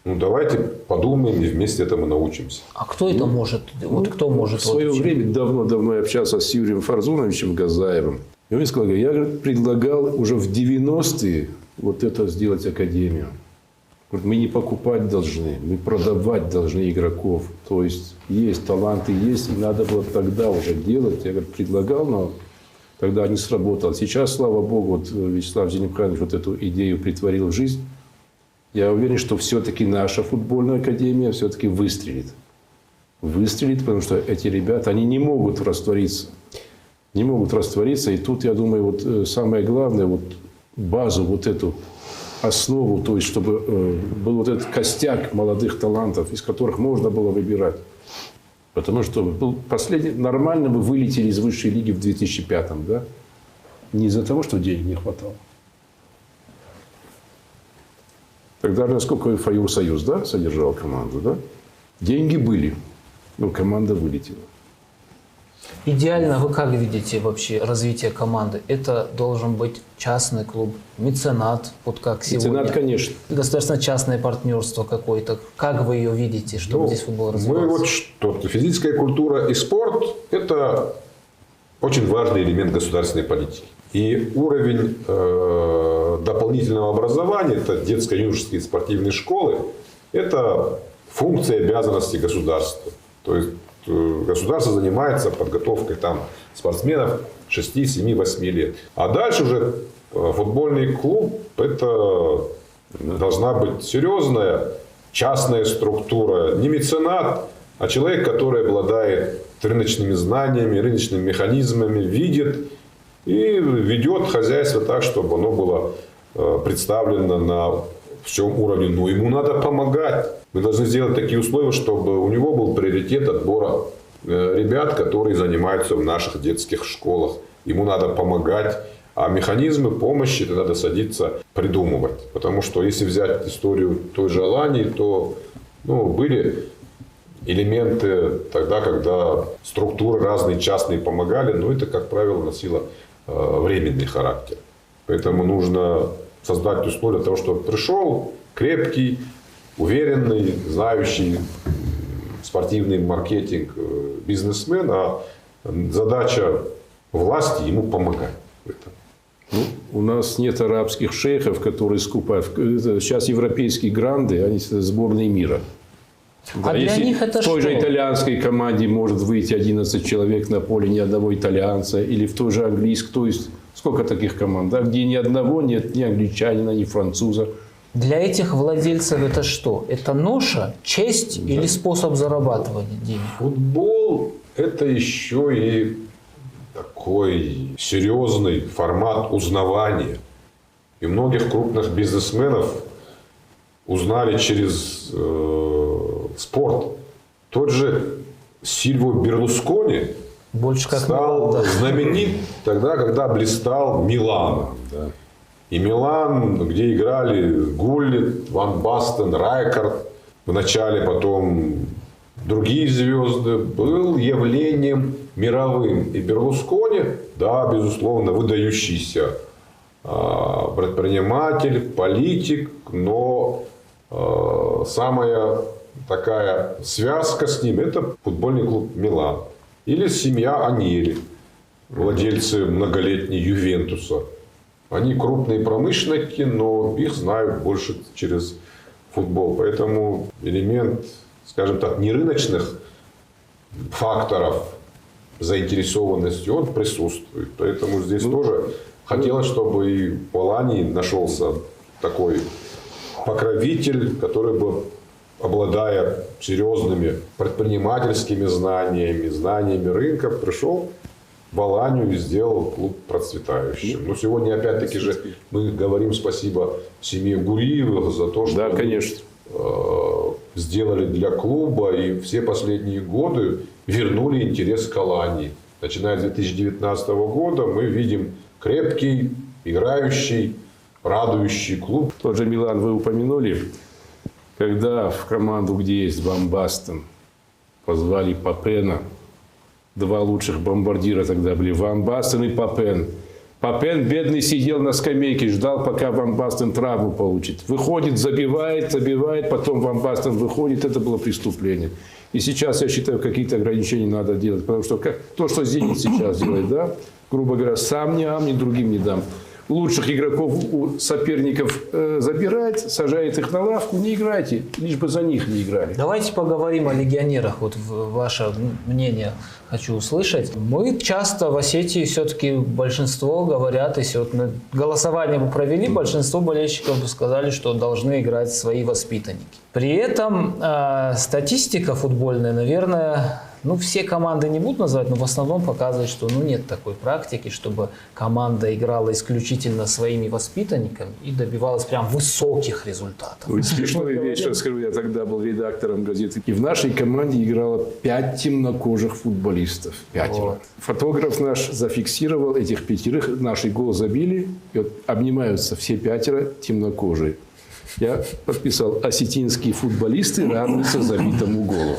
Давайте подумаем и вместе этому научимся. А кто это может? Вот кто может? В свое время давно я общался с Юрием Фарзуновичем Газаевым. И он сказал, я предлагал уже в 90-е вот это сделать академию. Мы не покупать должны, мы продавать должны игроков. То есть таланты, есть, и надо было тогда уже делать. Я предлагал, но тогда не сработало. Сейчас, слава богу, вот Вячеслав Зеленканович вот эту идею притворил в жизнь. Я уверен, что все-таки наша футбольная академия все-таки выстрелит. Выстрелит, потому что эти ребята, они не могут раствориться. Не могут раствориться. И тут, я думаю, вот самое главное, вот базу, вот эту основу, то есть, чтобы был вот этот костяк молодых талантов, из которых можно было выбирать. Потому что был последний, нормально мы вылетели из высшей лиги в 2005-м, да? Не из-за того, что денег не хватало. Тогда, насколько Евросоюз, да, содержал команду, да? Деньги были, но команда вылетела. Идеально вы как видите вообще развитие команды? Это должен быть частный клуб, меценат, вот как сегодня. Меценат, конечно. Государственно-частное партнерство какое-то. Как вы ее видите, чтобы здесь футбол развивался? Мы вот что-то. Физическая культура и спорт – это очень важный элемент государственной политики. И уровень дополнительного образования, это детско-юношеские спортивные школы, это функция обязанности государства. То есть государство занимается подготовкой там спортсменов 6, 7, 8 лет. А дальше уже футбольный клуб – это должна быть серьезная частная структура. Не меценат, а человек, который обладает рыночными знаниями, рыночными механизмами, видит и ведет хозяйство так, чтобы оно было представлено на всем уровне. Но ему надо помогать. Мы должны сделать такие условия, чтобы у него был приоритет отбора ребят, которые занимаются в наших детских школах. Ему надо помогать. А механизмы помощи это надо садиться придумывать. Потому что если взять историю той же Алании, то были элементы тогда, когда структуры разные частные помогали, но это, как правило, носило временный характер. Поэтому нужно создать условия для того, чтобы пришел крепкий, уверенный, знающий спортивный маркетинг бизнесмен, а задача власти ему помогать в этом. У нас нет арабских шейхов, которые скупают. Сейчас европейские гранды, они сборные мира. А для них это в той что? же итальянской команде может выйти 11 человек на поле, ни одного итальянца, или в той же английской, то есть сколько таких команд, да, где ни одного нет ни англичанина, ни француза. Для этих владельцев это что? Это ноша, честь или способ зарабатывания денег? Футбол – это еще и такой серьезный формат узнавания. И многих крупных бизнесменов узнали через спорт. Тот же Сильвио Берлускони Больше как стал да. знаменит тогда, когда блистал Милан. Да. И Милан, где играли Гуллит, Ван Бастен, Райкард, в начале потом другие звезды, был явлением мировым. И Берлускони, да, безусловно, выдающийся предприниматель, политик, но самая такая связка с ним – это футбольный клуб Милан. Или семья Аньелли, владельцы многолетней Ювентуса. Они крупные промышленники, но их знают больше через футбол. Поэтому элемент, скажем так, нерыночных факторов заинтересованности, он присутствует. Поэтому здесь тоже хотелось, чтобы и в Алании нашелся такой покровитель, который бы обладая серьезными предпринимательскими знаниями рынка, пришел в Аланию и сделал клуб процветающим. Но сегодня, опять-таки же, мы говорим спасибо семье Гуриевых за то, что Да, конечно. сделали для клуба, и все последние годы вернули интерес к Алании. Начиная с 2019 года мы видим крепкий, играющий, радующий клуб. Тот же Милан вы упомянули. Когда в команду, где есть Ван Бастен, позвали Папена, два лучших бомбардира тогда были, Ван Бастен и Папен. Папен, бедный, сидел на скамейке, ждал, пока Ван Бастен травму получит. Выходит, забивает, потом Ван Бастен выходит. Это было преступление. И сейчас, я считаю, какие-то ограничения надо делать. Потому что то, что «Зенит» сейчас делает, да, грубо говоря, сам не ам, ни другим не дам. Лучших игроков у соперников забирает, сажает их на лавку, не играйте, лишь бы за них не играли. Давайте поговорим о легионерах. Вот ваше мнение хочу услышать. Мы часто в Осетии все-таки большинство говорят, если вот мы голосование бы провели, большинство болельщиков бы сказали, что должны играть свои воспитанники. При этом статистика футбольная, наверное, все команды не будут называть, но в основном показывает, что нет такой практики, чтобы команда играла исключительно своими воспитанниками и добивалась прям высоких результатов. Смешную вещь расскажу. Я тогда был редактором газеты. И в нашей команде играло 5 темнокожих футболистов. 5. Вот. Фотограф наш зафиксировал этих 5. Наши гол забили. И вот обнимаются все 5 темнокожие. Я подписал: осетинские футболисты радуются забитому голу.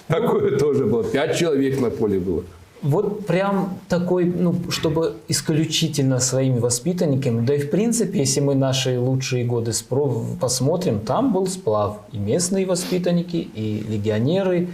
Такое тоже было. 5 человек на поле было. Вот прям такой, чтобы исключительно своими воспитанниками, да и в принципе, если мы наши лучшие годы посмотрим, там был сплав. И местные воспитанники, и легионеры.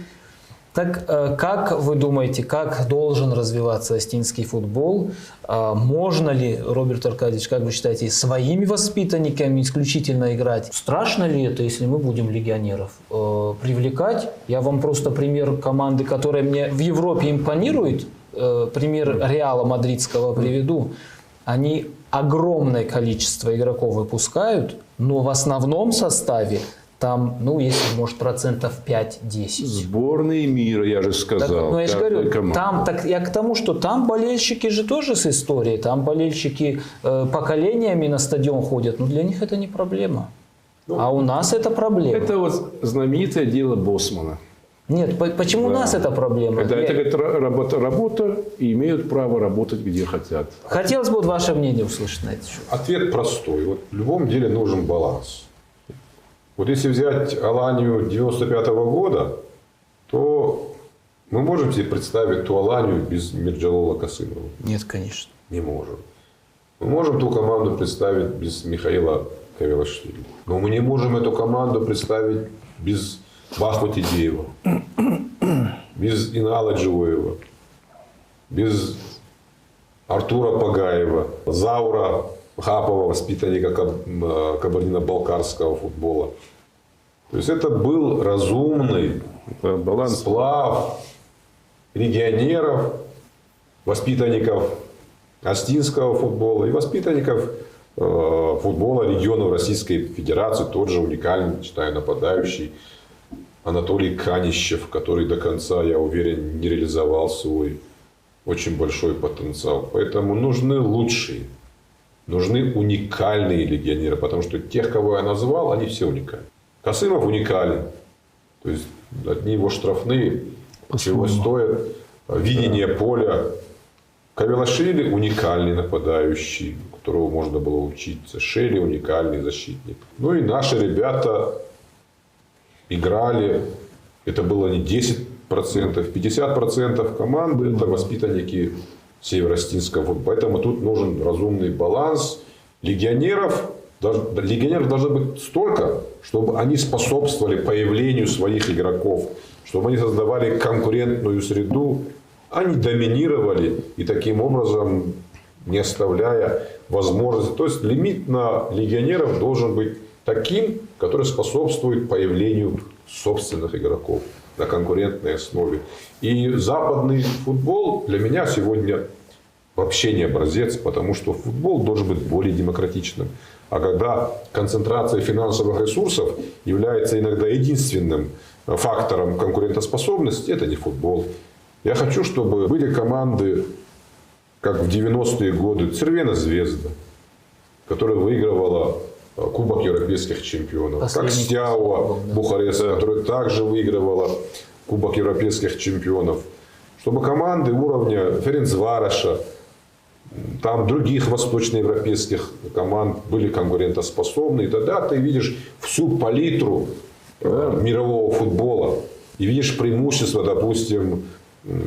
Так как вы думаете, как должен развиваться осетинский футбол? Можно ли, Роберт Аркадьевич, как вы считаете, своими воспитанниками исключительно играть? Страшно ли это, если мы будем легионеров привлекать? Я вам просто пример команды, которая мне в Европе импонирует, пример Реала Мадридского приведу. Они огромное количество игроков выпускают, но в основном составе там, если, может, 5-10%. Сборные мира, я же сказал. Я же говорю, я к тому, что там болельщики же тоже с историей. Там болельщики поколениями на стадион ходят. Но для них это не проблема. А у нас это проблема. Это вот знаменитое дело Босмана. Нет, почему у нас это проблема? Это работа, и имеют право работать где хотят. Хотелось бы ваше мнение услышать на этот счет. Ответ простой. Вот в любом деле нужен баланс. Вот если взять Аланию 95 года, то мы можем себе представить ту Аланию без Мирджалола Касымова? Нет, конечно. Не можем. Мы можем ту команду представить без Михаила Кавелашвили. Но мы не можем эту команду представить без Бахва Тидеева, без Инала Джуева, без Артура Пагаева, Заура Хапова, воспитанника кабардино-балкарского футбола. То есть это был разумный сплав легионеров, воспитанников осетинского футбола и воспитанников футбола регионов Российской Федерации. Тот же уникальный, считаю, нападающий Анатолий Канищев, который до конца, я уверен, не реализовал свой очень большой потенциал. Поэтому нужны лучшие. Нужны уникальные легионеры, потому что тех, кого я назвал, они все уникальны. Касымов уникален. То есть одни его штрафные чего стоят. Видение поля. Кавелашвили уникальный нападающий, у которого можно было учиться. Шели уникальный защитник. Ну и наши ребята играли. Это было не 10%, 50% команды. Это воспитанники северо-осетинского футбола. Поэтому тут нужен разумный баланс. Легионеров должно быть столько, чтобы они способствовали появлению своих игроков, чтобы они создавали конкурентную среду, они доминировали и таким образом не оставляя возможности. То есть лимит на легионеров должен быть таким, который способствует появлению собственных игроков на конкурентной основе. И западный футбол для меня сегодня вообще не образец, потому что футбол должен быть более демократичным. А когда концентрация финансовых ресурсов является иногда единственным фактором конкурентоспособности, это не футбол. Я хочу, чтобы были команды, как в 90-е годы, «Цервена Звезда», которая выигрывала Кубок европейских чемпионов. Как «Стяуа» Бухарест, которая также выигрывала Кубок европейских чемпионов. Чтобы команды уровня Ференцвароша, там других восточноевропейских команд были конкурентоспособны. И тогда ты видишь всю палитру мирового футбола. И видишь преимущество, допустим,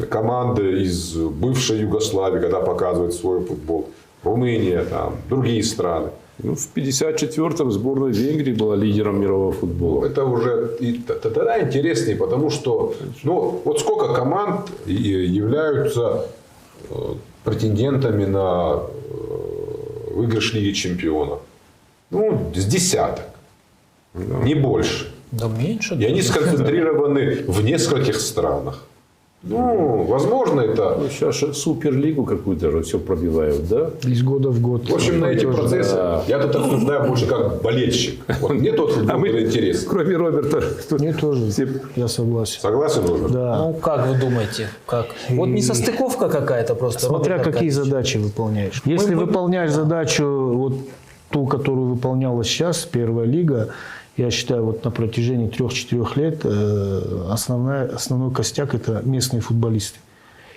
команды из бывшей Югославии, когда показывают свой футбол. Румыния, там, другие страны. Ну, в 1954-м сборная Венгрии была лидером мирового футбола. Это уже тогда интереснее, потому что вот сколько команд являются претендентами на выигрыш Лиги Чемпионов? С десяток, не больше. Да меньше. И они сконцентрированы в нескольких странах. Возможно, это... Сейчас суперлигу какую-то все пробивают, да? Из года в год. В общем, на эти процессы я тут обсуждаю больше как болельщик. Вот мне тот футбол интерес. Кроме Роберта. Мне тоже, я согласен. Согласен, Роберт? Да. Ну, как вы думаете? Как? Вот несостыковка какая-то просто. Смотря Роберт какие Аркадьевич. задачи выполняешь. Если выполняешь задачу, вот ту, которую выполняла сейчас первая лига, я считаю, вот на протяжении 3-4 лет основной костяк – это местные футболисты.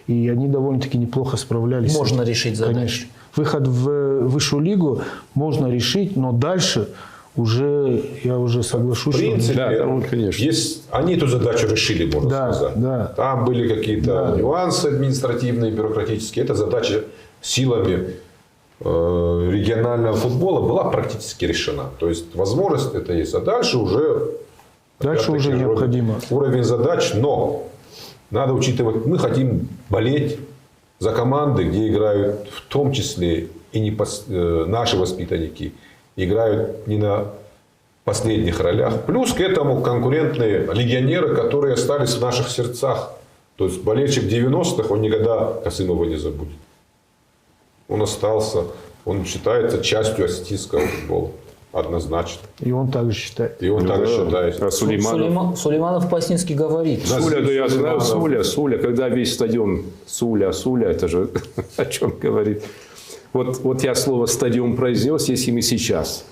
И они довольно-таки неплохо справлялись. Можно решить задачу. Конечно. Выход в высшую лигу можно решить, но дальше уже, я уже соглашусь, В принципе, Да, конечно. они эту задачу решили, можно сказать. Да. Там были какие-то нюансы административные, бюрократические. Эта задача силами регионального футбола была практически решена. То есть возможность это есть. А дальше уже опять-таки, необходимо. Уровень задач, но надо учитывать, мы хотим болеть за команды, где играют в том числе и наши воспитанники, играют не на последних ролях. Плюс к этому конкурентные легионеры, которые остались в наших сердцах. То есть болельщик 90-х, он никогда Касымова не забудет. Он остался, он считается частью осетинского футбола. Однозначно. И он также считает. И он также считает. А Сулейманов? Сулейманов по-снински говорит. Суля, да я знаю, Суля, когда весь стадион Суля, это же о чем говорит. Вот я слово «стадион» произнес, если мы сейчас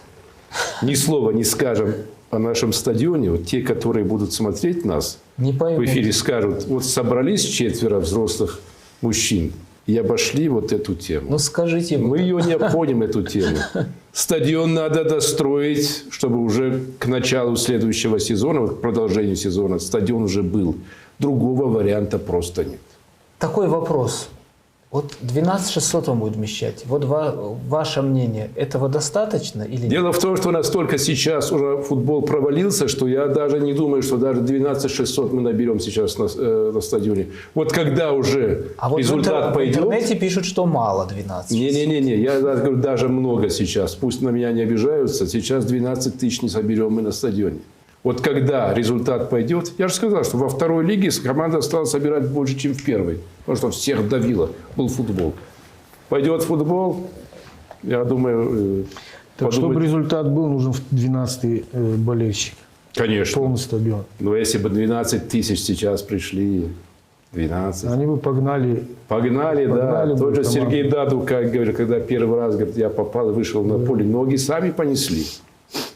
ни слова не скажем о нашем стадионе, вот те, которые будут смотреть нас Не поймут. в эфире, скажут, вот собрались 4 взрослых мужчин и обошли вот эту тему. Ну скажите. Мы ее не обходим, эту тему. Стадион надо достроить, чтобы уже к началу следующего сезона, к продолжению сезона, стадион уже был. Другого варианта просто нет. Такой вопрос. Вот 12 600 он будет вмещать. Вот ваше мнение, этого достаточно или нет? Дело в том, что настолько сейчас уже футбол провалился, что я даже не думаю, что даже 12 600 мы наберем сейчас на стадионе. Вот когда уже А вот результат в пойдет... интернете пишут, что мало 12 600. Не-не-не, я говорю, даже много сейчас. Пусть на меня не обижаются. Сейчас 12 тысяч не соберем мы на стадионе. Вот когда результат пойдет, я же сказал, что во второй лиге команда стала собирать больше, чем в первой. Потому что всех давило. Был футбол. Пойдет футбол, я думаю... Так, чтобы результат был, нужен 12-й болельщик. Конечно. Полный стадион. Но если бы 12 тысяч сейчас пришли, 12. Они бы погнали. Погнали, да. бы Тот же команду. Сергей Даду, как говорит, когда первый раз говорит, я попал и вышел на поле, ноги сами понесли,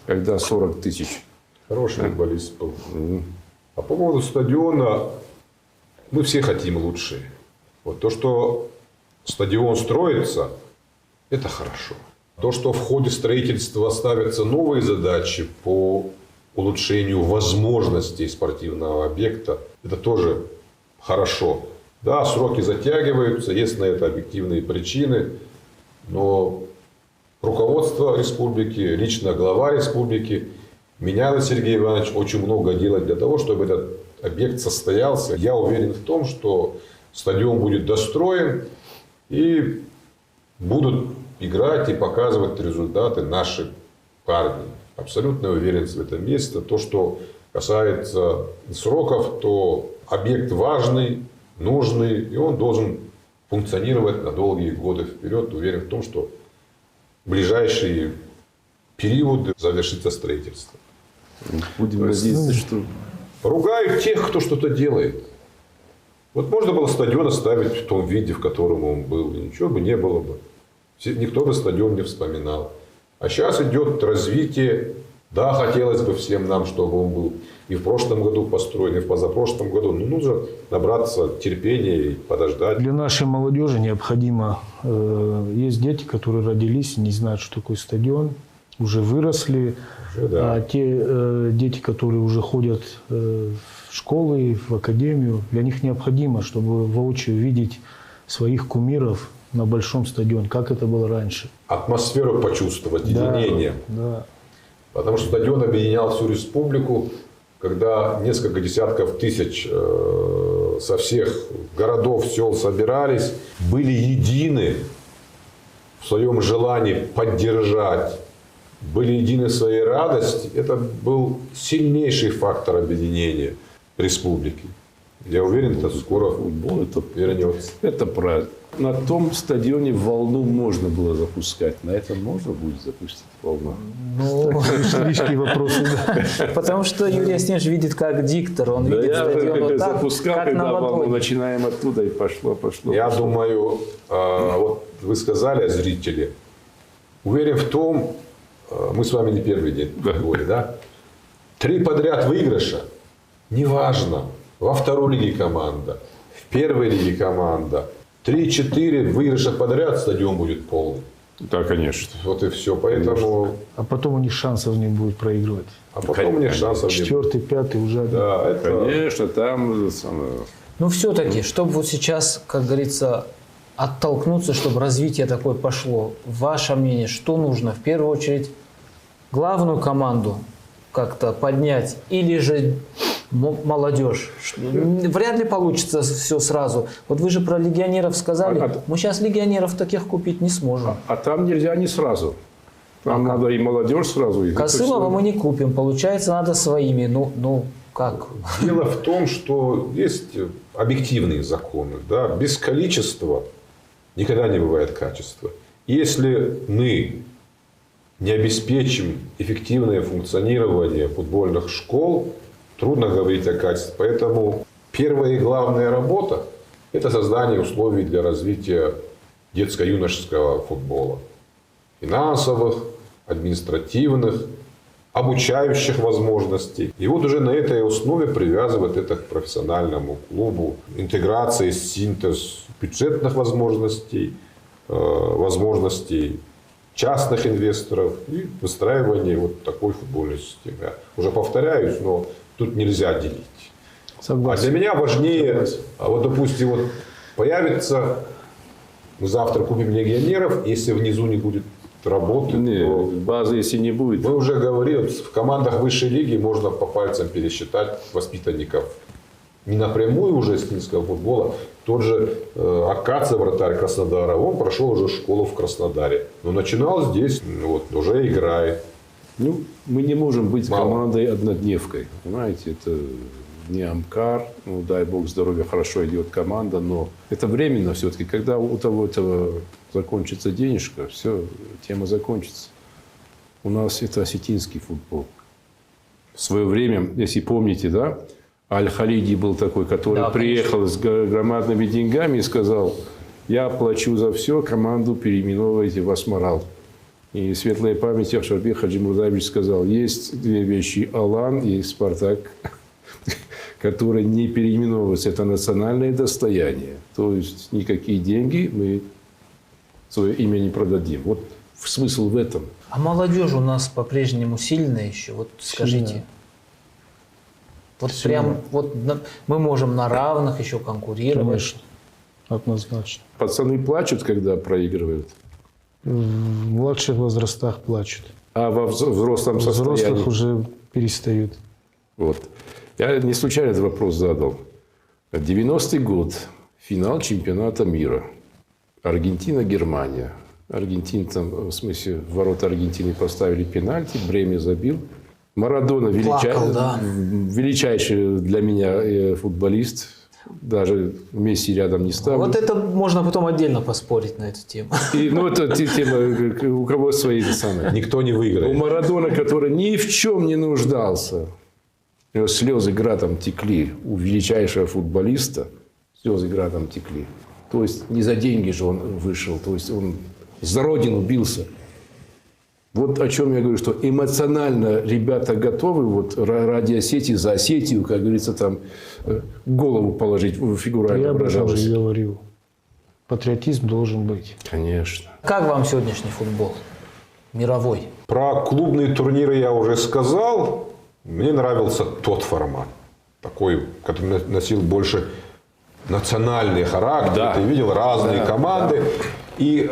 когда 40 тысяч. Хороший футболист был. А по поводу стадиона, мы все хотим лучшее. Вот то, что стадион строится, это хорошо. То, что в ходе строительства ставятся новые задачи по улучшению возможностей спортивного объекта, это тоже хорошо. Да, сроки затягиваются, есть на это объективные причины, но руководство республики, лично глава республики меняло Сергей Иванович очень много делать для того, чтобы этот объект состоялся. Я уверен в том, что стадион будет достроен и будут играть и показывать результаты наши парни. Абсолютно уверен в этом месте. То, что касается сроков, то объект важный, нужный, и он должен функционировать на долгие годы вперед. Уверен в том, что в ближайшие периода завершится строительство. Будем надеяться, что... Ругают тех, кто что-то делает. Вот можно было стадион оставить в том виде, в котором он был, и ничего бы не было бы. Никто бы стадион не вспоминал. А сейчас идет развитие. Да, хотелось бы всем нам, чтобы он был и в прошлом году построен, и в позапрошлом году. Но нужно набраться терпения и подождать. Для нашей молодежи необходимо... есть дети, которые родились и не знают, что такое стадион, уже выросли. Уже, да. А те дети, которые уже ходят в школы, в академию, для них необходимо, чтобы воочию видеть своих кумиров на большом стадионе, как это было раньше. Атмосферу почувствовать, единение. Да. Потому что стадион объединял всю республику, когда несколько десятков тысяч со всех городов, сел собирались, были едины в своем желании поддержать, были едины в своей радости. Это был сильнейший фактор объединения республики. Я уверен, это скоро это вернется. Это правильно. На том стадионе волну можно было запускать. На этом можно будет запустить волну? Ну, Слишком вопросы. потому что Юрий Ясневич видит как диктор. Он видит я стадион вот так, запускал, как когда на волну ладони. начинаем оттуда и пошло. Я думаю, вот вы сказали о зрителе. Уверен в том, мы с вами не первый день в футболе, да? 3 подряд выигрыша, неважно, во второй лиге команда, в первой лиге команда, 3-4 выигрыша подряд, стадион будет полный. Да, конечно. Вот и все. Поэтому... А потом у них шансов не будет проигрывать. А потом у них шансов не будет. 4-й, 5-й уже. Да, это... Конечно, там... Ну, все-таки, чтобы вот сейчас, как говорится, оттолкнуться, чтобы развитие такое пошло, ваше мнение, что нужно? В первую очередь, главную команду как-то поднять или же молодежь? Вряд ли получится все сразу. Вот вы же про легионеров сказали. Мы сейчас легионеров таких купить не сможем. А там нельзя не сразу. Там надо и молодежь сразу. И Косылова мы не купим. Получается, надо своими. Ну как? Дело в том, что есть объективные законы. Да? Без количества никогда не бывает качества. Если мы не обеспечим эффективное функционирование футбольных школ, трудно говорить о качестве. Поэтому первая и главная работа – это создание условий для развития детско-юношеского футбола. Финансовых, административных, обучающих возможностей. И вот уже на этой основе привязывать это к профессиональному клубу. Интеграция, синтез бюджетных возможностей, возможностей частных инвесторов и выстраивание вот такой футбольной системы. Я уже повторяюсь, но тут нельзя делить. Согласен. А для меня важнее, вот допустим, вот появится, мы завтра купим легионеров, если внизу не будет работы, то базы, если не будет. мы уже говорили, в командах высшей лиги можно по пальцам пересчитать воспитанников. Не напрямую уже с низкого футбола. Тот же Акаци, вратарь Краснодара, он прошел уже школу в Краснодаре. Но начинал здесь, вот, уже играет. Ну, мы не можем быть Мало. командой-однодневкой. Понимаете, это не Амкар. Ну, дай бог здоровья, хорошо идет команда. Но это временно все-таки. Когда у того-этого закончится денежка, все, тема закончится. У нас это осетинский футбол. В свое время, если помните, да, Аль-Халиди был такой, который Да, приехал с громадными деньгами и сказал: я плачу за все, команду переименовывайте в Асмарал. И светлая память Ахшарбек Хаджимурзаевич сказал: есть 2 вещи: Алан и Спартак, которые не переименовываются. Это национальное достояние. То есть никакие деньги мы свое имя не продадим. Вот смысл в этом. А молодежь у нас по-прежнему сильная еще. Вот скажите. Сильная. Вот прям вот мы можем на равных еще конкурировать. Конечно. Однозначно. Пацаны плачут, когда проигрывают, В младших возрастах плачут. а во взрослом состоянии... Взрослых уже перестают. Вот. Я не случайно этот вопрос задал. 90-й год. Финал чемпионата мира. Аргентина-Германия. Аргентин там, в смысле, в ворота Аргентины поставили пенальти. Бреме забил. Марадона Плакал, да. величайший для меня футболист. Даже Месси рядом не ставлю. Вот это можно потом отдельно поспорить на эту тему. И, ну, это тема, у кого свои самые. Никто не У выиграет. Марадона, который ни в чем не нуждался, у него слезы градом текли. У величайшего футболиста слезы градом текли. То есть не за деньги же он вышел, то есть он за родину бился. Вот о чем я говорю, что эмоционально ребята готовы вот ради Осетии, за Осетию, как говорится, там голову положить, фигурально Я об этом выражалось. же и говорил. Патриотизм должен быть. Конечно. Как вам сегодняшний футбол? Мировой. Про клубные турниры я уже сказал. Мне нравился тот формат. Такой, который носил больше национальный характер. Да. Ты видел разные команды. И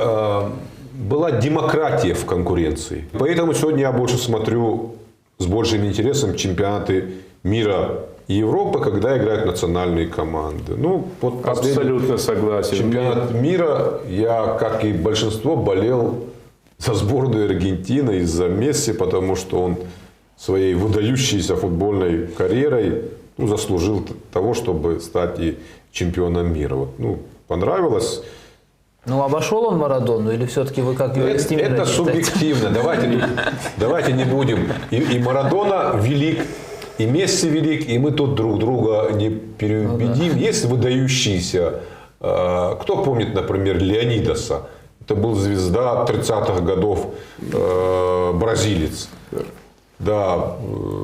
была демократия в конкуренции. Поэтому сегодня я больше смотрю с большим интересом чемпионаты мира и Европы, когда играют национальные команды. Ну, вот последний Абсолютно согласен. чемпионат мира, я, как и большинство, болел за сборную Аргентины из-за Месси, потому что он своей выдающейся футбольной карьерой заслужил того, чтобы стать и чемпионом мира. Вот, понравилось. Ну, обошел он Марадону или все-таки вы как юрист не Это субъективно. Давайте не будем. И Марадона велик, и Месси велик, и мы тут друг друга не переубедим. Есть выдающиеся. Кто помнит, например, Леонидаса? Это был звезда 30-х годов, бразилец. Да,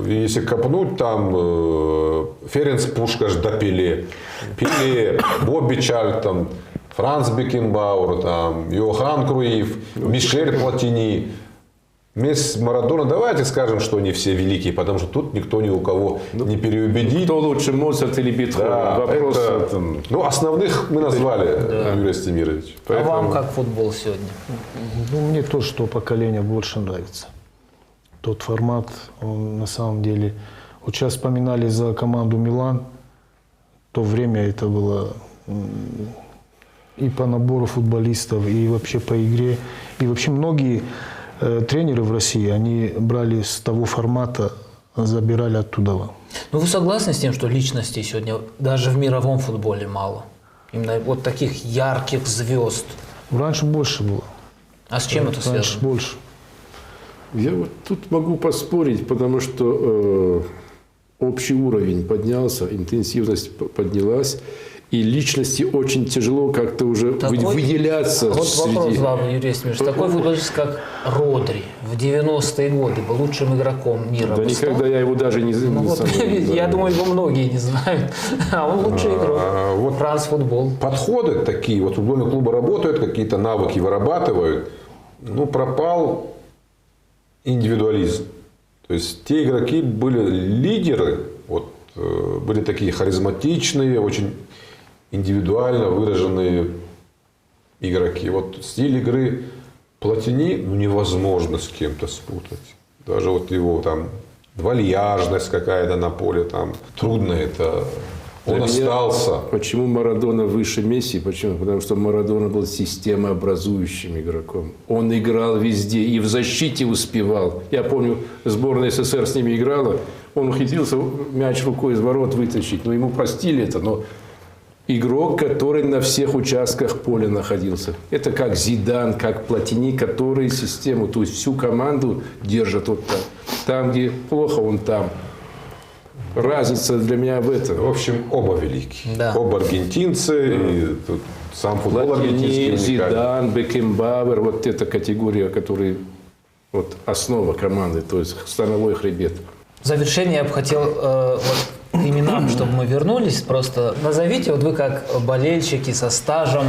если копнуть, там Ференц Пушкаш до Пеле, Бобби Чарльтон, Франц Бекенбауэр, там, Йохан Круиф, Мишель Платини. Месси, Марадона, давайте скажем, что они все великие, потому что тут никто ни у кого не переубедит. Кто лучше, Моцарт или Бетховен? Да, Вопрос основных мы назвали, Юрий Стемирович. А вам как футбол сегодня? Ну, мне то, что поколение больше нравится. Тот формат, он на самом деле... Вот сейчас вспоминали за команду «Милан». В то время это было и по набору футболистов, и вообще по игре. И вообще многие тренеры в России, они брали с того формата, забирали оттуда. Ну, вы согласны с тем, что личностей сегодня даже в мировом футболе мало? Именно вот таких ярких звезд. Раньше больше было. А с чем это Раньше связано? больше. Я вот тут могу поспорить, потому что общий уровень поднялся, интенсивность поднялась, и личности очень тяжело как-то уже выделяться Вот среди... вопрос вам, Юрий Стемирович. Такой футболист, как Родри, в 90-е годы был лучшим игроком мира. Да никогда я его даже не знаю. Я думаю, его многие не знают. А он лучший игрок. Вот Франц футбол. подходы такие, вот футбольные клубы работают, какие-то навыки вырабатывают, пропал индивидуализм. То есть те игроки были лидеры, были такие харизматичные, очень индивидуально выраженные игроки. Вот стиль игры Платини невозможно с кем-то спутать. Даже его там вальяжность какая-то на поле, там трудно это. Он Для меня остался. Почему Марадона выше Месси? Почему? Потому что Марадона был системообразующим игроком. Он играл везде и в защите успевал. Я помню, сборная СССР с ними играла. Он ухитрился мяч рукой из ворот вытащить. Ему простили это, но игрок, который на всех участках поля находился. Это как Зидан, как Платини, которые систему, то есть всю команду держат вот так. Там, где плохо, он там. Разница для меня в этом. В общем, оба великие. Да. Оба аргентинцы. И тут сам футбол аргентинский Платини, уникальный. Зидан, Бекенбауэр, вот эта категория, которая основа команды, то есть становой хребет. В завершение я бы хотел имена, чтобы мы вернулись. Просто назовите, вы как болельщики со стажем,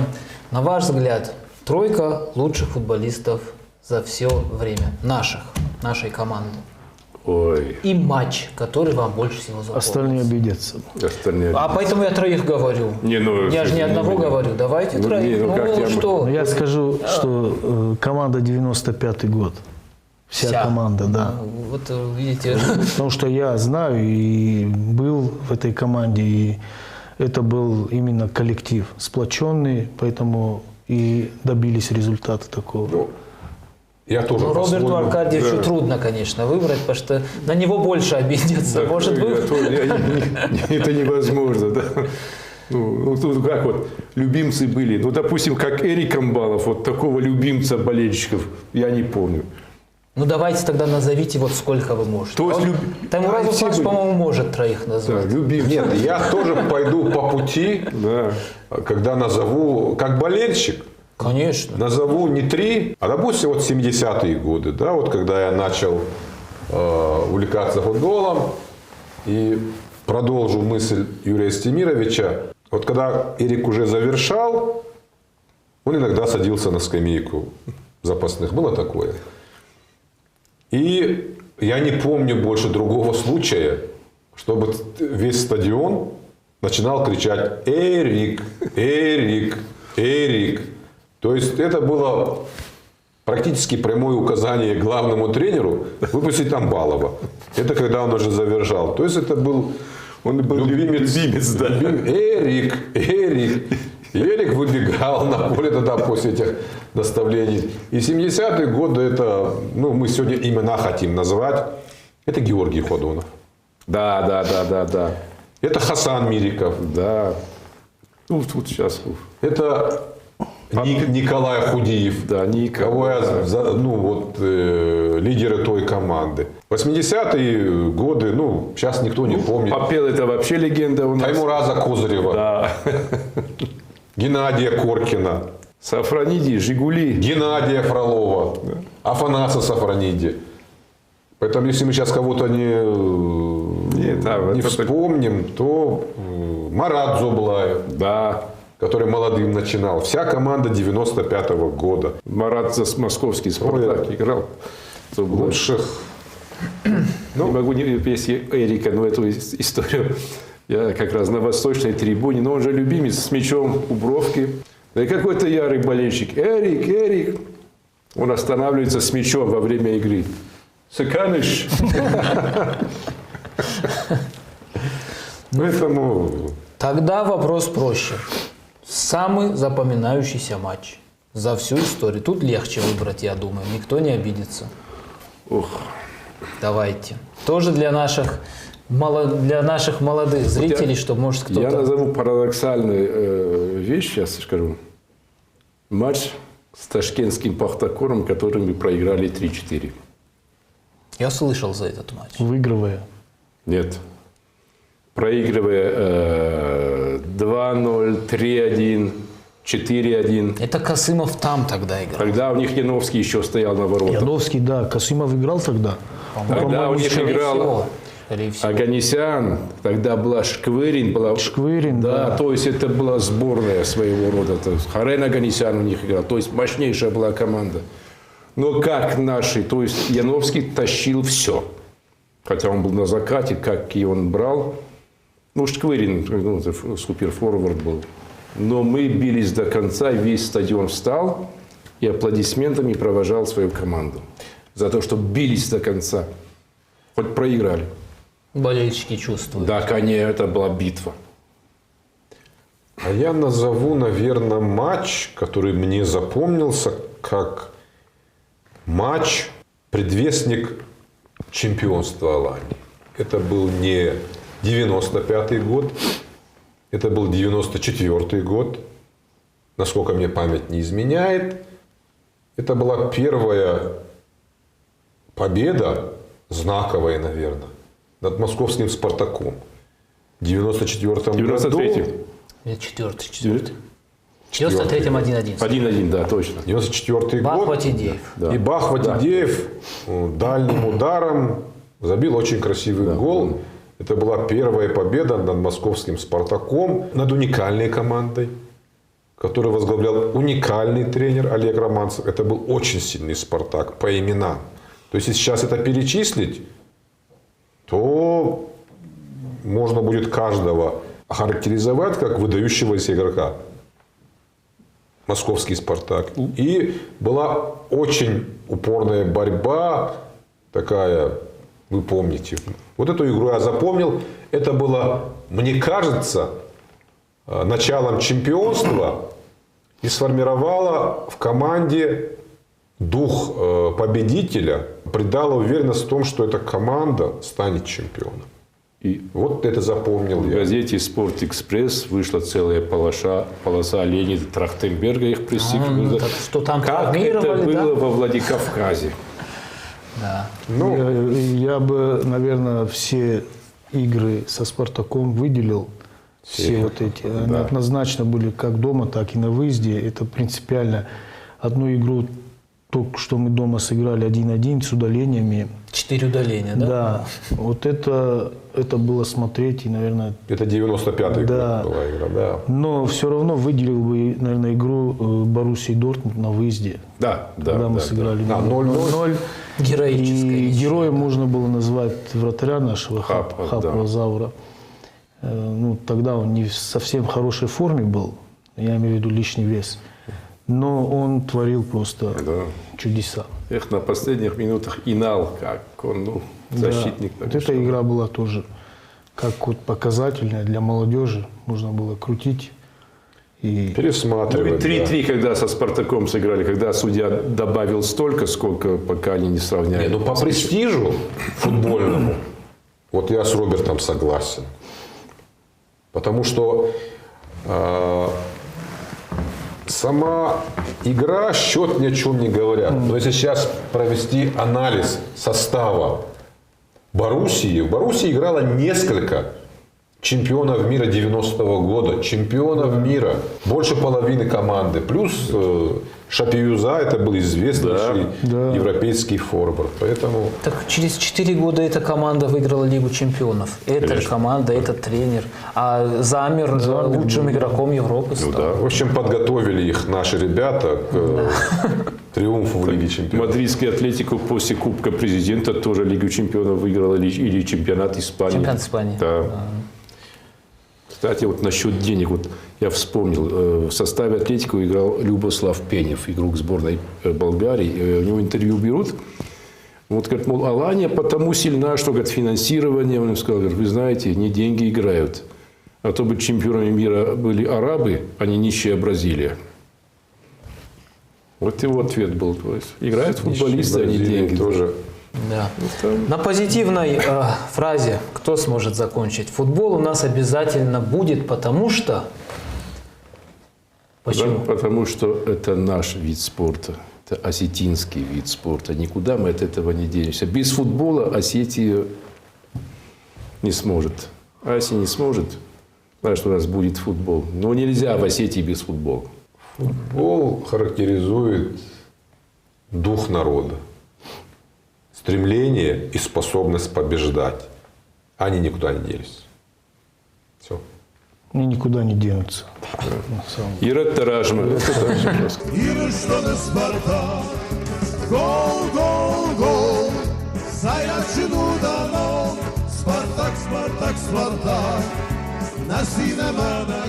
на ваш взгляд, тройка лучших футболистов за все время нашей команды. Ой, И матч, который вам больше всего запомнился. Остальные обидятся. остальные. А поэтому я троих говорю. Я же не одного говорю. Давайте троих. как я что? Но я скажу, что команда 95-й год. Вся команда, да. Вот видите. Потому что я знаю и был в этой команде, и это был именно коллектив, сплоченный, поэтому и добились результата такого. Я тоже Роберту по-своему. Аркадьевичу трудно, конечно, выбрать, потому что на него больше обидеться. Может быть, Это невозможно, да. Ну, тут как вот любимцы были. Ну, допустим, как Эрик Камбалов, вот такого любимца болельщиков я не помню. Ну давайте тогда назовите вот сколько вы можете. То есть Таймураз все Усманович, были. по-моему, может троих Да, назвать. любимцы. Нет, я тоже пойду по пути, Да. когда назову, как болельщик, Конечно. назову не 3, а допустим вот 70-е годы, да, вот когда я начал увлекаться футболом и продолжу мысль Юрия Стемировича. Вот когда Эрик уже завершал, он иногда садился на скамейку запасных. Было такое. И я не помню больше другого случая, чтобы весь стадион начинал кричать «Эрик! Эрик! Эрик!». То есть это было практически прямое указание главному тренеру выпустить Амбалова. Это когда он уже завершал. То есть это был, он был любимец, да. Эрик, Эрик. И Эрик выбегал на поле тогда после этих наставлений. И 70-е годы это, ну, мы сегодня имена хотим назвать. Это Георгий Ходунов. Да. Это Хасан Мириков. Да. Ну, тут сейчас. Это Николай Худиев. Да, Ника. Кого я, лидеры той команды. 80-е годы, ну, сейчас никто не помнит. Попел это вообще легенда у нас. Таймураза Козырева. Да. Геннадия Коркина. Сафрониди, Жигули. Геннадия Фролова. Афанаса Сафрониди. Поэтому, если мы сейчас кого-то не вспомним, то Марат Зублаев, Да. который молодым начинал. Вся команда 95-го года. Марат за московский «Спартак» играл. Лучших. Не могу не если Эрика, но эту историю. Я как раз на восточной трибуне, но он же любимец с мячом у бровки. Да и какой-то ярый болельщик. Эрик, Эрик. Он останавливается с мячом во время игры. Сыканыш. Поэтому Тогда вопрос проще. Самый запоминающийся матч за всю историю. Тут легче выбрать, я думаю. Никто не обидится. Ох. Давайте. Тоже для наших молодых зрителей, что может кто-то... Я назову парадоксальную вещь, сейчас скажу. Матч с ташкентским «Пахтакором», который мы проиграли 3-4. Я слышал за этот матч. Выигрывая. Нет. Проигрывая 2-0, 3-1, 4-1. Это Касымов там тогда играл. Тогда у них Яновский еще стоял на воротах. Яновский, да. Касымов играл тогда. Тогда у них Скорее играл всего. Скорее всего. Аганесян, тогда была Шквырин. Была... Шквырин, да. То есть это была сборная своего рода. То есть Харен Аганесян у них играл. То есть мощнейшая была команда. Но как наши, то есть Яновский тащил все. Хотя он был на закате, как и он брал. Ну, Шквырин, суперфорвард был. Но мы бились до конца, весь стадион встал и аплодисментами провожал свою команду. За то, что бились до конца. Хоть проиграли. Болельщики чувствуют. Да, конечно, это была битва. А я назову, наверное, матч, который мне запомнился как матч предвестник чемпионства Алании. Это был не 95-й год, это был 94-й год, насколько мне память не изменяет. Это была первая победа, знаковая, наверное, над московским «Спартаком». В 94-м году. 4-й. В 93-м 1-1. 1-1, да, точно. 94-й Бах год. Ватидеев. И Бах Ватидеев дальним ударом забил очень красивый гол. Это была первая победа над московским «Спартаком», над уникальной командой, которую возглавлял уникальный тренер Олег Романцев. Это был очень сильный «Спартак» по именам. То есть, если сейчас это перечислить, то можно будет каждого охарактеризовать как выдающегося игрока. Московский «Спартак». И была очень упорная борьба, такая, вы помните. Вот эту игру я запомнил. Это было, мне кажется, началом чемпионства и сформировало в команде дух победителя, придало уверенность в том, что эта команда станет чемпионом. И Вот это запомнил в я. газете «Спорт-экспресс» вышла целая полоса Леонида Трахтенберга, их пресс-секретаря. так что там Как это травмировали, да? было во Владикавказе. Да. Я бы, наверное, все игры со «Спартаком» выделил. Все вот эти. Они однозначно были как дома, так и на выезде. Это принципиально. Одну игру, только что мы дома сыграли 1-1 с удалениями. 4 удаления, да? Да. Вот это было смотреть и, наверное... Это 95-й Да. год была игра, да. Но все равно выделил бы, наверное, игру Боруссии Дортмунд на выезде. Да, Когда мы сыграли 0-0. Героическая И ничья, героем можно было назвать вратаря нашего Хапа, Хапова Заура. Ну, тогда он не в совсем хорошей форме был, я имею в виду лишний вес. Но он творил просто чудеса. Эх, на последних минутах Инал, как он, защитник. Да. Вот эта игра была тоже как вот показательная для молодежи. Нужно было крутить. И Пересматривать. 3-3, когда со «Спартаком» сыграли, когда судья добавил столько, сколько пока они не сравняли. Не, ну по престижу футбольному, вот я с Робертом согласен. Потому что сама игра, счет ни о чем не говорят. Но если сейчас провести анализ состава Боруссии, в Боруссии играло несколько чемпионов мира 90-го года, чемпионов мира, больше половины команды, плюс Шапиюза, это был известнейший европейский форвард, поэтому... Так через 4 года эта команда выиграла Лигу чемпионов. Эта команда, этот тренер. А Замер лучшим игроком Европы стал. Да. В общем, подготовили их наши ребята к триумфу в Лиге чемпионов. Мадридский Атлетико после Кубка Президента тоже Лигу чемпионов выиграл или чемпионат Испании. Чемпионат Испании. Да. Кстати, вот насчет денег, вот я вспомнил, в составе Атлетико играл Любослав Пенев, игрок сборной Болгарии. У него интервью берут. Вот, говорит, мол, Алания потому сильна, что, говорит, финансирование. Он им сказал, говорит, вы знаете, не деньги играют. А то бы чемпионами мира были арабы, а не нищая Бразилия. Вот его ответ был. То есть, играют футболисты, а не деньги. Тоже. Да. На позитивной фразе кто сможет закончить? Футбол у нас обязательно будет, потому что... Почему? Потому что это наш вид спорта. Это осетинский вид спорта. Никуда мы от этого не денемся. Без футбола Осетия не сможет. А если не сможет, значит, у нас будет футбол. Но нельзя в Осетии без футбола. Футбол характеризует дух народа. Стремление и способность побеждать. Они никуда не делись. Все. они никуда не денутся. На самом деле. Ирет Ражма. Іри, що не Спартак, гол, гол, гол, Зайчину дано, Спартак, Спартак, Спартак, на сіне мене